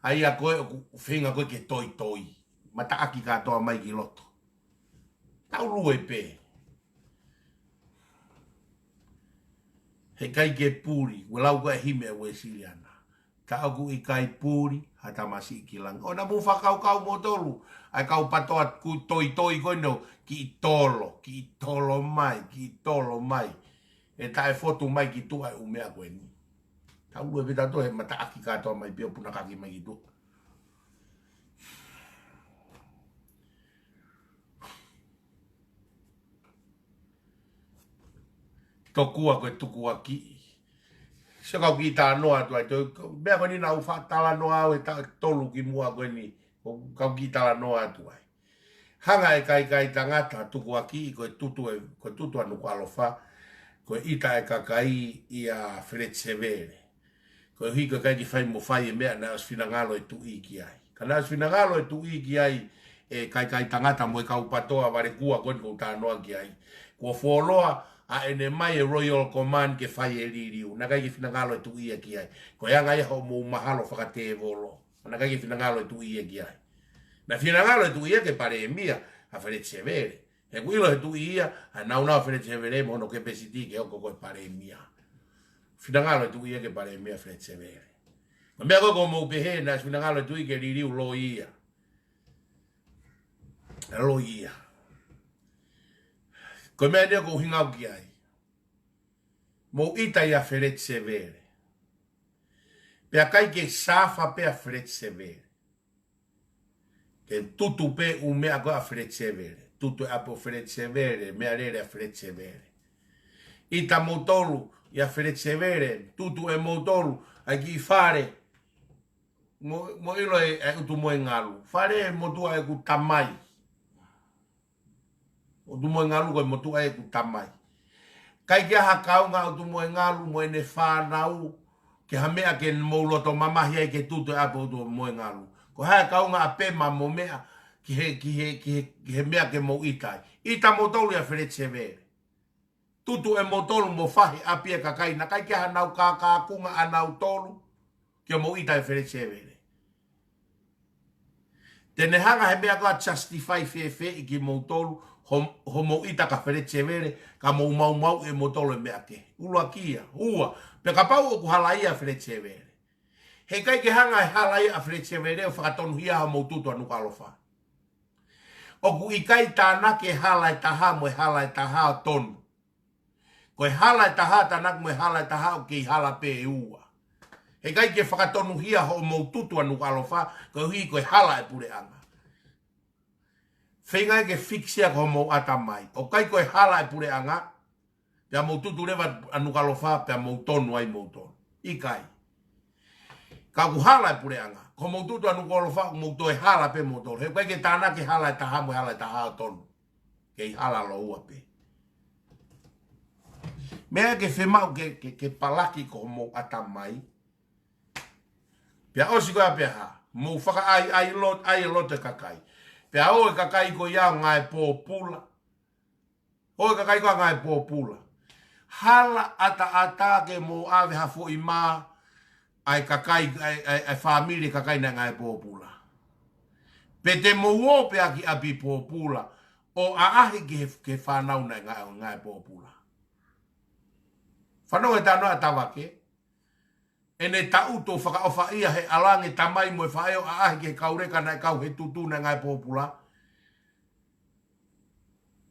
Ai a koe finga koe ke toi. Mataaki katoa mai ki loto. Tau lue pe. He kai ke puri, walau ka hime we siliana. Ta aku I kai puri, hata masi kilang. O na mu whakau mo tolu. Ai kau patoa ku toi koe no, ki tolo mai. E tae fotu mai ki tua e umea koe ni. Tau lue pita to he mata aki katoa mai pio puna kaki mai ki tua. Tokua koe tukua ki. Se kau ki tā noa tuai. Mea koe ni nau whatala noa au e tolu ki mua koe ni. Kau ki tala noa tuai. Hanga e kai tangata tukua ki koe tutu anu ko alofa. Koe ita e kakai I a Fred Severe. Koe hui koe kai ki whai mo whai e mea na asfinangalo e tu iki ai. Ka na asfinangalo e tu iki ai e kai tangata mo e kau patoa ware kua koe kou tā noa ki ai. Kua wholoa a ene mai e Royal Command ke whai e ririu. Na kai ki whinangalo e tu ia ki ai. Koe anga iho mo mahalo whakate e volo. Na kai ki whinangalo e tu ia ki ai. Na whinangalo e tu ia ke pare e mia a Fred Severe. E kuilo he tu ia, a nau Fred Severe mo no ke pesiti ke oko koe pare mia. Finangalo tu ia ke pare mia Fred Severe. Ma mea koko mo pehe na finangalo tu ia ke ririu lo ia. Lo ia. Koe mea nea ko hingau ki ai. Mo ita ia Fred Severe. Pea kai ke safa pea Fred Severe. Ke tutu pe umea koe a Fred Severe. Tutu apo Fred Severe, mea rere a Fred Severe. Ita motolu, ia Fred Severe, tutu e motolu, ai ki fare, mo ilo e utu mo ngalu. Fare motua e ku tamai. Utu mo ngalu koe motua e ku tamai. Kai kia hakau nga utu mo ngalu, mo ene whanau, ke hamea ke mouloto mamahia e ke tutu e apo utu mo ngalu. Ko hakau nga apema mo mea, ki he mea ke mo itai. Ita motolu ia Fred Severe. Tutu e motolu mo fahi api e kakai. Na kai kia hanau kunga anau tolu. Kia mo itai Fred Severe. Tene hanga he mea ka justify fe I ki motolu. Ho mo ita ka Fred Severe. Ka mo mau e motolu e mea ke. Ulua kia. Ua. Pe ka pau o ku halaia Fred Severe. He kai ke hanga e halaia a Fred Severe. O whakatonu hia ha mo tutu anu kalofa. Oku ikai tāna ke hala e taha mo e hala e taha o tonu. Ko e hala e taha tānak mo e hala e taha o ke hala pe e ua. He kai ke whakatonu hia ho mo tutu anu alofa, ko hui ko e hala e pure anga. Whengai ke fixia ko mo atamai. O kai ko e hala e pure anga, pia mo tutu rewa anu alofa, pia mo tonu ai mo tonu. Ikai. Ka ku hala e pure anga. Ko mo tutu anu kolofa mo to e hala pe mo to. He kai ke tana ke hala e taha mo hala e taha tonu. Ke hala lo ua pe. Mea ke whemau ke palaki ko mo atamai. Pea osi koe apea ha. Mo whaka ai lot e kakai. Pea o e kakai ko iau ngai pōpula. O e kakai ko ngai pōpula. Hala ata ke mo ave hafo I maa. Ai kakai, ai family kakai na ngai pōpula. Pe te mouo pe aki api pōpula, o aahi ke whanau na ngai pōpula. Whanau e tano a tawake, e ne tauto whakaofa ia he alange tamai mo e whaeo aahi ke kaureka na kau he tutu na ngai pōpula.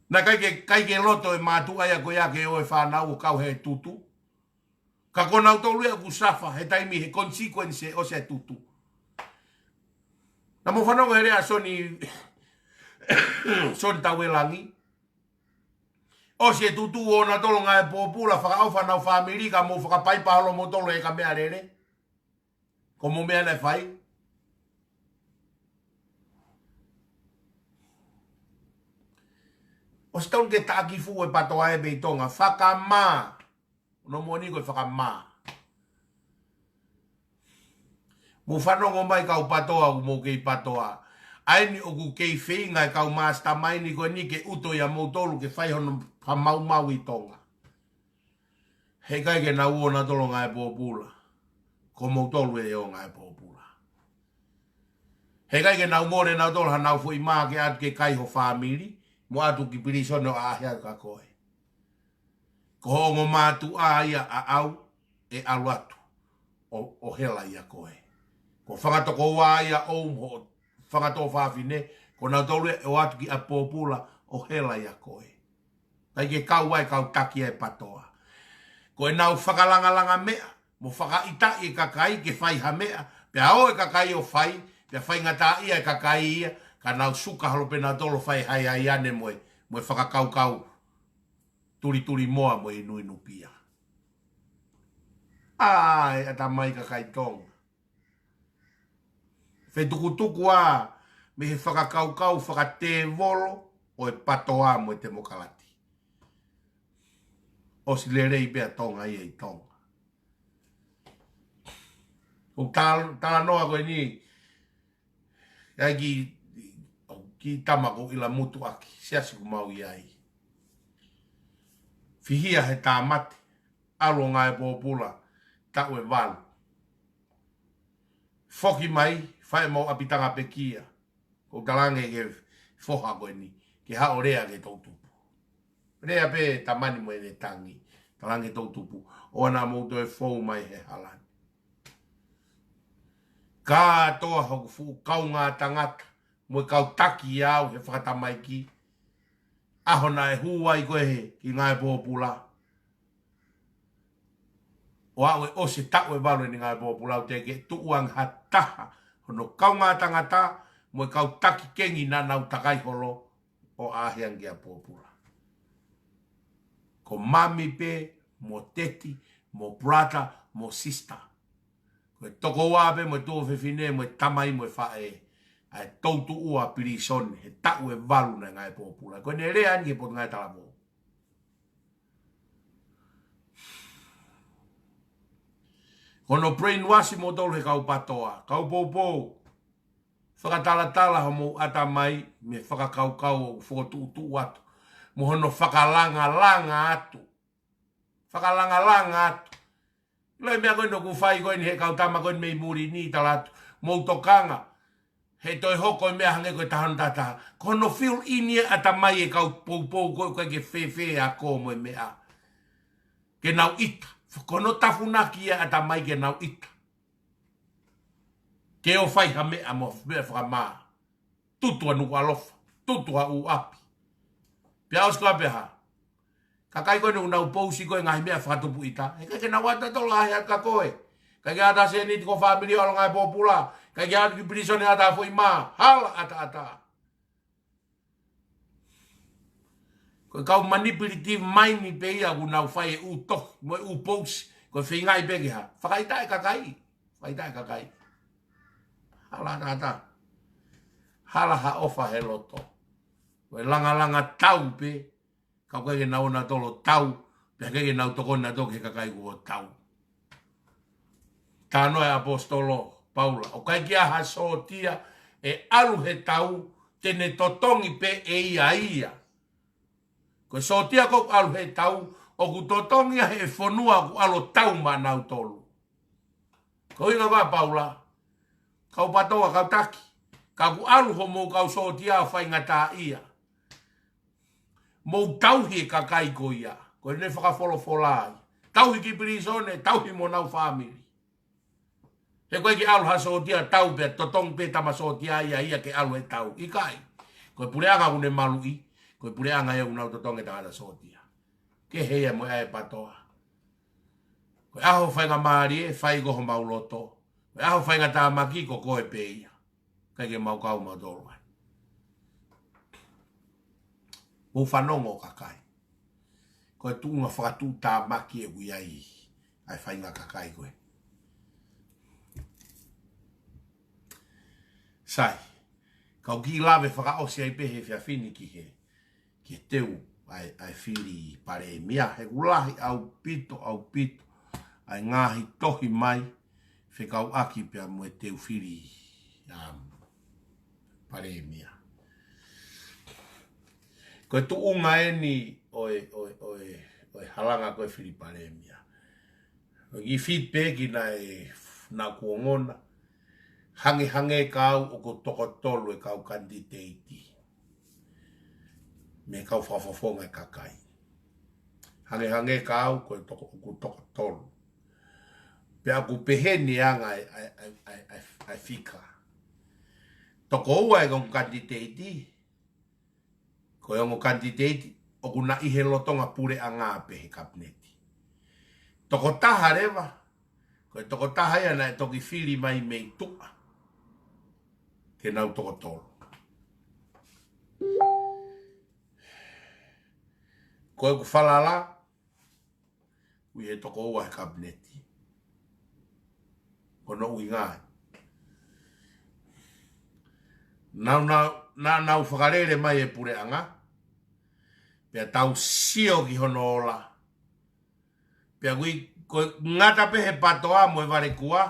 Na kai ke loto e mātua ia koe ake o e whanau o kau he tutu. Ka kona utolu e kusafa, he taimi he consequence o se tutu. Na mo whanau he rea soni tawelangi. O se tutu o na tolo ngai pōpula, whaka au whanau whamerika mo whakapaipa halo mo tolo e ka mea rere. Ko mo mea nei whai. O se taun ke tāki fu e patoa e beitonga, whakamaa. No mo ni ko whakamā. Mo whanongo mai kau patoa mo kei patoa. Aini o ku kei whinga kau maasta mai ni ko ni ke uto ia mo tolu ke whai hono pa mau I tonga. He kai ke na uo na tolo ngai pōpula. Ko mo tolu e o ngai pōpula. He kai ke na umore na tolo hanau fui maa ke at ke kai ho whamiri. mo atu ki piriso no ahia ka koe. Ko hongo mātu aia a au e alu atu o hela ia koe. Ko whangatoko wā ia o mo whangato whawhine, ko nau tolu e o atu ki a pōpula o hela ia koe. Kai ke kau wai kau taki e patoa. Ko e nau whakalanga mea, mo whakaita i kakai ke whai ha mea, pe ao e kakai o whai, pe whai ngata ia e kakai ia, ka nau suka halope na tolo whai hai ai ane moe whakakau turi moa moe inu inu pia. Ai, ata mai kakai tonga. Whetukutuku a, me he whakakau whakate volo, o e patoa moe te mokalati. O si le rei bea tonga ia i tonga. O tala noa koe ni, ai ki tamako ila mutu aki, siasi ku mau iai. Fihia he tā mate, alo ngai pōpula, tau e walu. Foki mai, whae mau apitanga pekia, o talange ke foha koe ni, ke hao rea ke tautupu. Rea pe tamani mo ene tangi, talange tautupu, o ana mouto e fou mai he halani. Ka toa hoku fu kau ngā tangata, mo e kau taki au he whakatamai ki, ahona e huai koe he ki ngai pōpula. O au e ose tau e walu ni ngai pōpula o te ke tuuang ha taha, hono kau ngā tangata, mo e kau taki kengi na nau takai holo o ahiang kia pōpula. Ko mami pe, mo teti, mo brother, mo sister. Ko e toko wape, mo e tō whewhine, mo e tamai, mo e whae, ai tautu ua pirisone, he tau e walu na ngai pōpula. Ko ne rea ni e pot ngai talamo. Kono brainwashi mo tolu he kau patoa, kau pōpō. Whakatala homo ata mai, me whakakau o whotu atu. Mo hono whakalanga atu. Whakalanga atu. Lai mea koe no ku whai koe ni he kau tama koe mei muri ni talatu. Mou tokanga. He toi hoko mea hange koe tahanu tataha. Kono fill inia ata mai e kau pōpō koe ke whewhe a ko mo e mea. Ke nau ita. Kono tafunaki ia ata mai ke nau ita. Ke o whai ha mea mo mea whakamaa. Tutua nuku alofa. Tutua u api. Pia osko apeha. Kakai koe nuku nau pousi koe ngahi mea whakatupu ita. He ke nau ata tola ahi aka koe. Kai ke ata se niti ko whamiri alo ngai pōpula. Kai ke ata ki pirisone ata fui maa. Hala ata. Koe kau manipulative maini pe ia ku nau whai e u toki. Mo e u pousi. Koe whingai peke ha. Whakaita e kakai. Whakaita e kakai. Hala ata. Hala ha ofa he loto. Koe langa tau pe. Kau kege nau na tolo tau. Pea kege nau toko na toke kakai kuo tau. Tāno e apostolo Paula. O kai kia ha sotia e alu he tau. Tene totongi pe e ia. Koe sotia kou alu he tau. O ku totongi he fonua ku alo tau ma nau tolu. Ko inga wā Paula. Kau patoa kau taki. Kau ku alu homo kau sotia whai ngata ia. Mou tauhi kakai ko ia. Ko ne whakawholofolai. Tauhi ki pirisone, tauhi mo nau whamiri. He koe ki alu ha sotia tau pe, totong pe tama sotia ia ke alu he tau. Ikai. Koe pureanga une malui. Koe pureanga e unau totong e tāda sotia. Ke heia mo e patoa. Koe aho whainga maari e, whai goho mauloto. Koe aho whainga tā maki ko koe pe ia. Kai ke mau kau mau tolua. O whanongo kakai. Koe tūnga whakatū tā maki e ui ai. Ai whainga kakai koe. Sai. Kau ki lawe whakaosi ai pehe whiawhini ki he. Ki teu ai whiri pare mia. He ulahi au pito. Ai ngahi tohi mai. Whekau aki pia mo e teu whiri. Pare mia. Koe tu unga e ni oi halanga koe whiri pare mia. I whit peki na kuongona. Hange kau o ko toko tolu e kau kanditeiti. Me kau whafafonga e kakai. Hange kau koe toko tolu. Pe aku peheni anga ai fika. Toko ua e kong kandidati. Koe ongo kandidati. Oku na ihe lotonga pure anga pehe kabineti. Toko taha rewa. Koe toko taha ia na e toki whiri mai mei tua. Ke nau toko tolu. Koe ku whalala. Ui e toko ua e kabineti. Kono ui ngai. Nau whakarere mai e pure anga. Pea tau sio ki hono ola. Pea koe ngata pehe patoa mo e vare kua.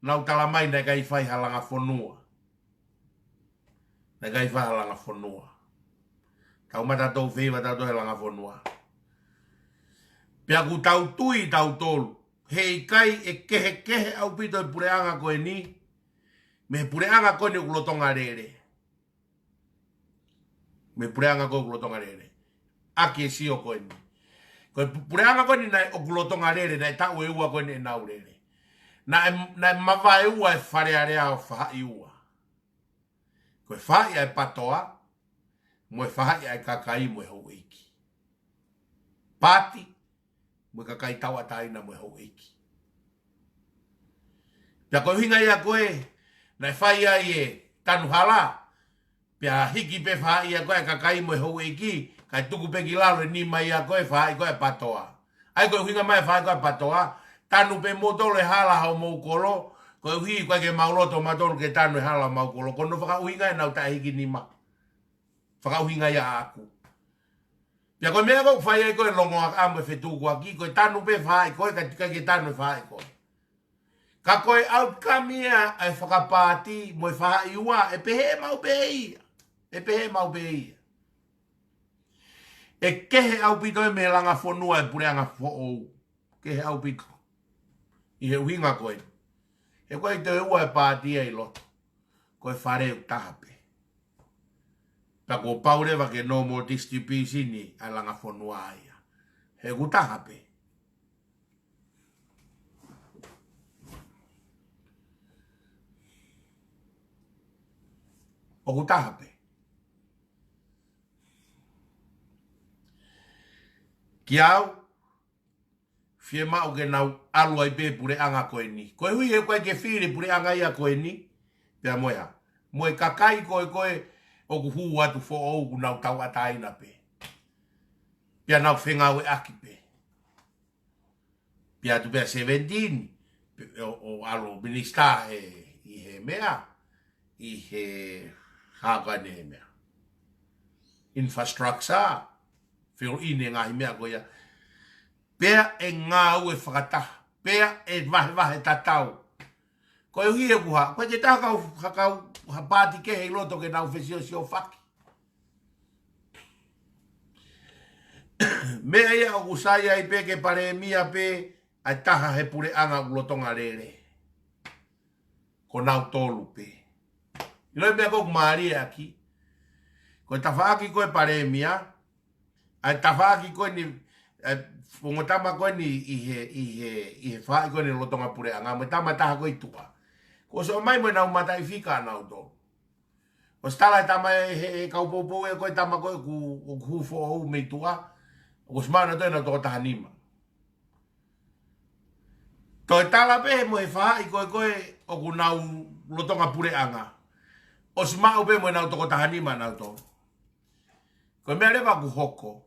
Nau tala mai na kai whai halanga whonua. Na kai whai halanga whonua. Tau mata tau whiwa tau halanga whonua. Pea ku tau tui tau tolu. Hei kai e kehe au pito e pure anga koe ni. Me pure anga koe ni ukulotonga rere. Me pure anga koe ukulotonga rere. Aki e sio koe ni. Koe pure anga koe ni na ukulotonga rere. Na e tau e ua koe ni e nau rere. Na e mawa e ua e wharearea o whahai ua. Koe whahai e patoa. Mo e whahai e kakai mo e hou eiki. Pati. Mo e kakai tau ataina mo e hou eiki. Pea koe hinga ia koe. Na e whai ai e tanu hala. Pea hiki pe whai ia koe kakai mo e hou eiki. Kai tuku pe ki lalo e ni mai ia koe whai koe patoa. Ai koe hinga mai whai koe patoa. Tanu pe motolo e hala hao maukolo. Koe hui koe ke mauloto matolo ke tanu e hala maukolo. Kono whakauhinga e nau ta hiki ni ma. Whakauhinga ia aku. Pea koe mea koe whai ai koe longo amo e whetuku aki. Koe tanu pe whai koe ka ke tanu e whai koe. Ka koe outcome ia e whakapāti mo e whai ua e pehe mau pehe. E pehe mau pehe. E kehe au pito e me langa whonua e pure anga who'ou. Kehe au pito. I he uhinga koe. E koe te ua e pātia i loto. Koe whare u tahape. Ta ko paurewa ke no more distribution ni a langa whonua aia. He ku tahape. O ku tahape. Ki au, fie mau ke nau alu ai pe pure anga koe ni. Koe hui e koe ke whiri pure anga ia koe ni. Pea moea. Moe kakai koe o ku huu atu fo ou ku nau tau ataina pe. Pea nau whengau e aki pe. Pea tu pea 17. O alu minister i he mea. I he haka ne mea. Infrastructure. Whio ine ngahi mea koia. Pea e ngā ue whakataha. Pea e wahe tatau. Koe hui e kuha. Koe te takau hakau hapati ke hei loto ke nau whesio sio whaki. Mea ia o kusaya i pe ke pare mia pe ai taha he pure anga ulotonga rere. Ko nau tolu pe. Iloi mea koku maari aki. Koe tawhaaki koe pare mia. Ai tawhaaki koe ni ngotama koe ni i he whaaki koe ni lotonga pure anga. Mo tama taha koe tua. Ko so mai mo nau mata i fika nau to. O stala tama he kaupopo e koe tama koe ku hufo ou mei tua. O smana to na to tahanima. To tala pe mo e whaaki koe o ku nau lotonga pure anga. O smau pe mo nau to tahanima nau to. Koe mea rewa ku hoko.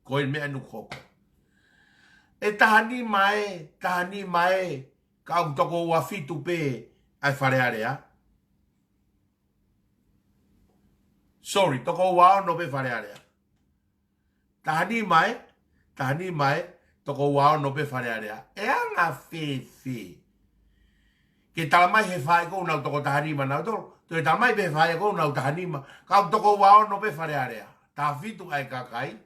Koe mea nu hoko. E tahani mai, ka au toko ua fitu pe ai wharearea. Sorry, toko ua ono pe wharearea. Tahani mai, toko ua ono pe wharearea. E anga whi. Ke tala mai he whae kou nau toko tahanima nau tolo. To e tala mai pe whae kou nau tahanima. Ka au toko ua ono pe wharearea. Ta fitu ai kakai.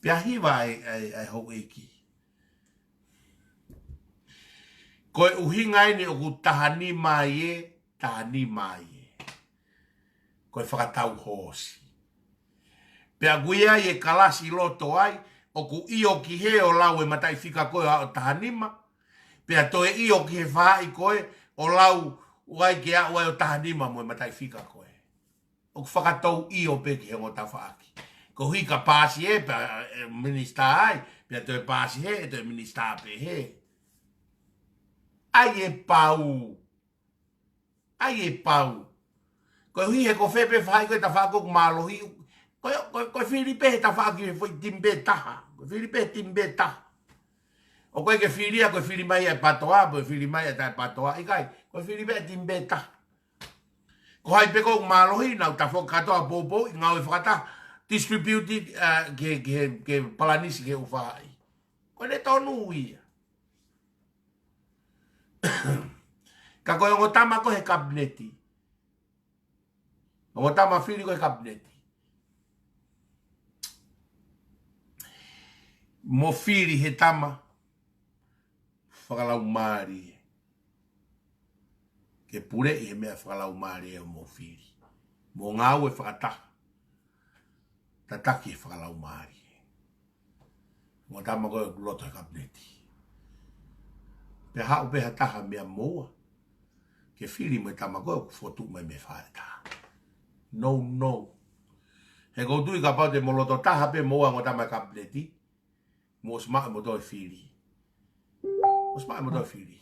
Pea hiwa ai hou eiki. Koe uhinga ini o ku tahani mai e. koe whakatau hosi. Pea guia e kalasi loto ai, o ku io ki he o lau e matai whika koe o tahanima. Pea toe io ki he whaai koe o lau uai ki a uai o tahanima mo e matai whika koe. O ku whakatau io pe ki he ngota whaaki. Ko hika pāsi e, pea minista ai, pea toe pāsi he, e toe minista pe he. Ai e pau. Ai e pau. Koe hui he ko whepe whai koe ta whakok mālohi. Koe Filipe he ta whaki foi timbe taha. Koe Filipe he timbe taha. O koe ke Filia, koe Filimai e patoa, koe Filimai e tai patoa. Ikai, koe Filipe he timbe taha. Ko hai peko mālohi, nau ta whakatoa popo, ngau e whakata, distributed ke palanisi ke uwhai. Koe ne tonu ia. Ka koe o tama ko he kabineti. O tama Fili ko he kabineti. Mo Fili he tama whakalau maari. Ke pure i he mea whakalau maari e o mo Fili. Mo ngau e whakataha. Tataki e whakalau maari. Mo tama ko e loto he kabineti. Pe hao pe hataha mea moa. Ke Fili mo tama ko e fotu mai me whaeta. No, no. He koutui ka pau te moloto taha pe moa mo tama kabineti. Mo sma mo doi Fili. Mo sma mo doi Fili.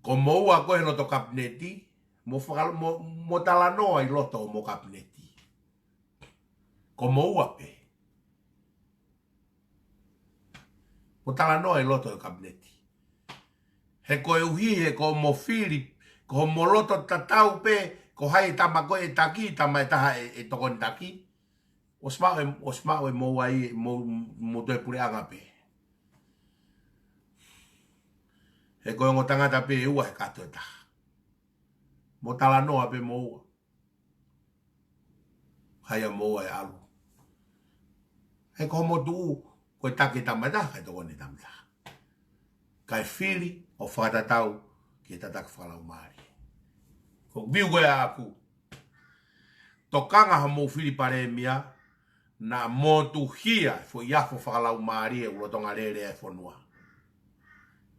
Ko moa ko he loto kabineti, mo talanoa i loto mo kabineti. Ko moa pe. Mo talanoa i loto i kabineti. He ko e uhi he ko mo Fili, ko mo loto tatau pe, ko hai tama ko e taki, tama e taha e tokon taki. O smau e moa i, mo toe pure anga pe. He koe ngo tangata pe ua he kato e taha. Mo tala noa pe moa. Haia moa e alu. He koe mo tuu, koe take tamata, kai toko ni tamata. Kai Fili o whakatatau ki tataka whakalau maari. Ko biu koe a aku. Tokanga ha mo Fili pare mia, na motu hia fo iafo whakalau maari e ulotonga rere e whanua.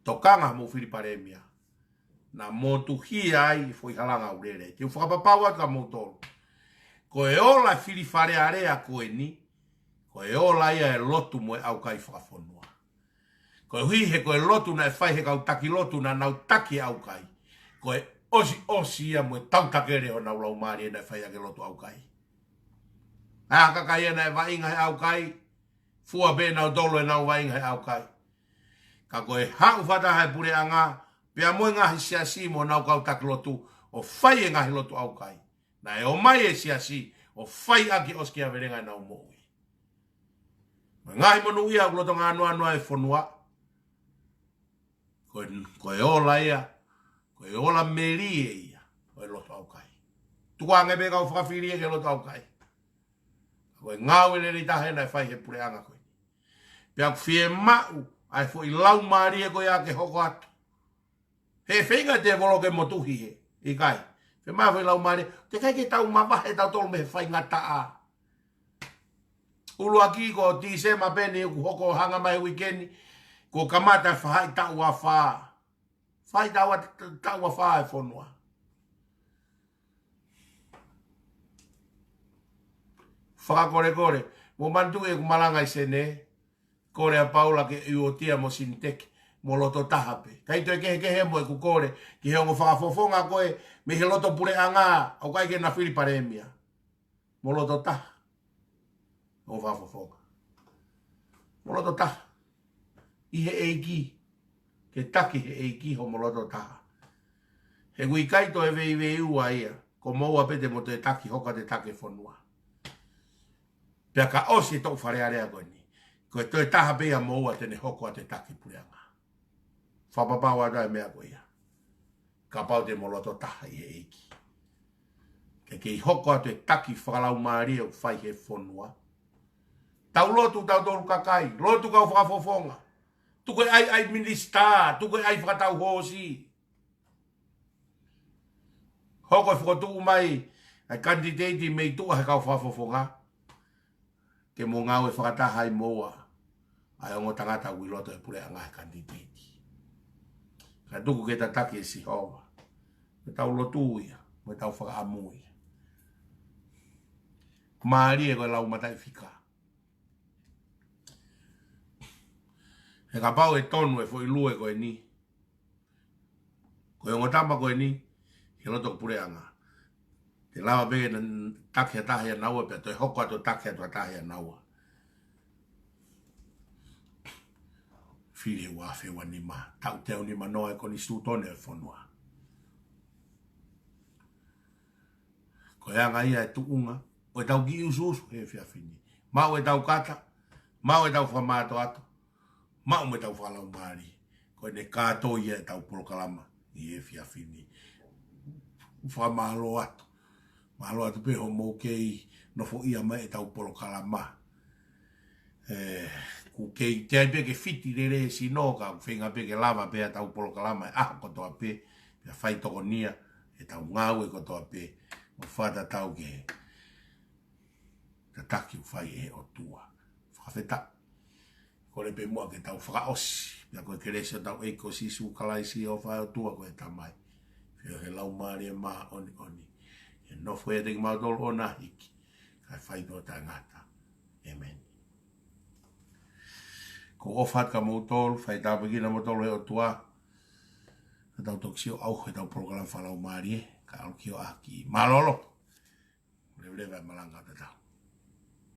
Tokanga mo Fili pare mia. Na motu hia ai foi halanga urere. Te whakapapaua ka motoro. Ko e ola Fili whare area koe ni. Ko e ola ia e lotu mo e au kai whakafonua. Ko e hui he ko e lotu na e whai he kau taki lotu na nau taki au kai. Ko e osi ia mo e tautakere ho nau lau maari e na e whai ake lotu au kai. Ea kakai e na e wainga he au kai. Fua be nau dolo e nau wainga he au kai. Ka ko e hau whata hai pure anga. Pea moe ngahi siasi mo nau kau takilotu o whai e ngahi lotu au kai. Na e o mai e siasi o whai aki oski a verenga nau moui. Ngahi monu ia kuloto ngā anua e whanua. Ko e ola ia, ko e ola merie ia, ko e lotu au kai. Tukua ngepe kau whakawhiri e ke lotu au kai. Ko e ngau e neri tahe na e whai he pure anga koe. Pea ku whie mau, ai fo i lau maari e koe a ke hoko atu. He whenga te volo ke motuhi he, i kai. He maa whi lau maari, te kai ke tau mawahe tau tolu me he whai ngata a. Ulu aki ko ti se ma pene ku hoko hanga mai wikendi, ko kamata whai tau a whaa. Whai tau a whaa e whanua. Whakakore kore, mo mantu e kumalanga i sene, kore a paula ke iuotia mo sinteke. Mo loto tahape. Kai toi kehe mo e kukore. Ki he ongo whakafofonga koe. Me he loto pure anga. Au kai ke na Fili paremia. Mo loto taha. Ongo whakafofonga. Mo loto taha. I he eiki. Ke taki he eiki ho mo loto taha. He gui kai to e vei ua ia. Ko moua pete mo te taki hoka te take whanua. Pea ka osi tau wharearea koe ni. Ko e toi taha pea moua tene hoko a te take pure anga. Whapapaua dai mea koe ia. Ka pau te moloto taha i he eiki. Ke kei hoko atu e taki whakalau maari au whai he whanua. Tau lotu tau toru kakai. Lotu kau whakafofonga. Tu koe ai minista, tu koe ai whakatau hosi. Hoko e whakatu mai, ai kandidati mei tua he kau whafofonga. Ke mo ngau e whakataha i moa. Ai ongo tangata wiloto e pule anga he kandidati. Ka tuku ke tataki e si hoa. Me tau lotu ia, me tau whakaamu ia. Maari e koe lau matai whika. He ka pau e tonu e fo i lue koe ni. Koe ongo tamba koe ni, he loto pule anga. Te lawa bege na takia tahia naua, pe toi hoko ato takia tua tahia naua. Whiri ua whiwa ni ma, tau teo ni ma noa e koni stutone e whanua. Koe anga ia e tuunga, o e tau ki ususu he whiawhini. Mau e tau kata, mau e tau whamato ato, mau me tau whalau maari. Koe ne kato ia e tau polokalama, i e whiawhini. Whamalo ato. Malo atu pe ho mo kei no fo ia mai e tau polokalama. Ku kei te pe ke fiti re si no ka whenga pe ke lava pe a tau polokalama e aha kotoa pe pe whai toko nia e tau ngau e kotoa pe o whata tau ke ta taki u whai e o tua. Whawheta. Kore pe mua ke tau whakaosi. Pia koe keresio tau eiko sisu kalaisi o whai o tua koe tamai. Pia he lau maari e maa oni oni. E no fue de maudol ona hiki. Kai fai do tangata. Amen. Ko ofat ka mautol, fai ta begina mautol e o tua. Ka tau toksio au he tau program falau maari. Ka au kio aki. Malolo. Leve malanga te tau.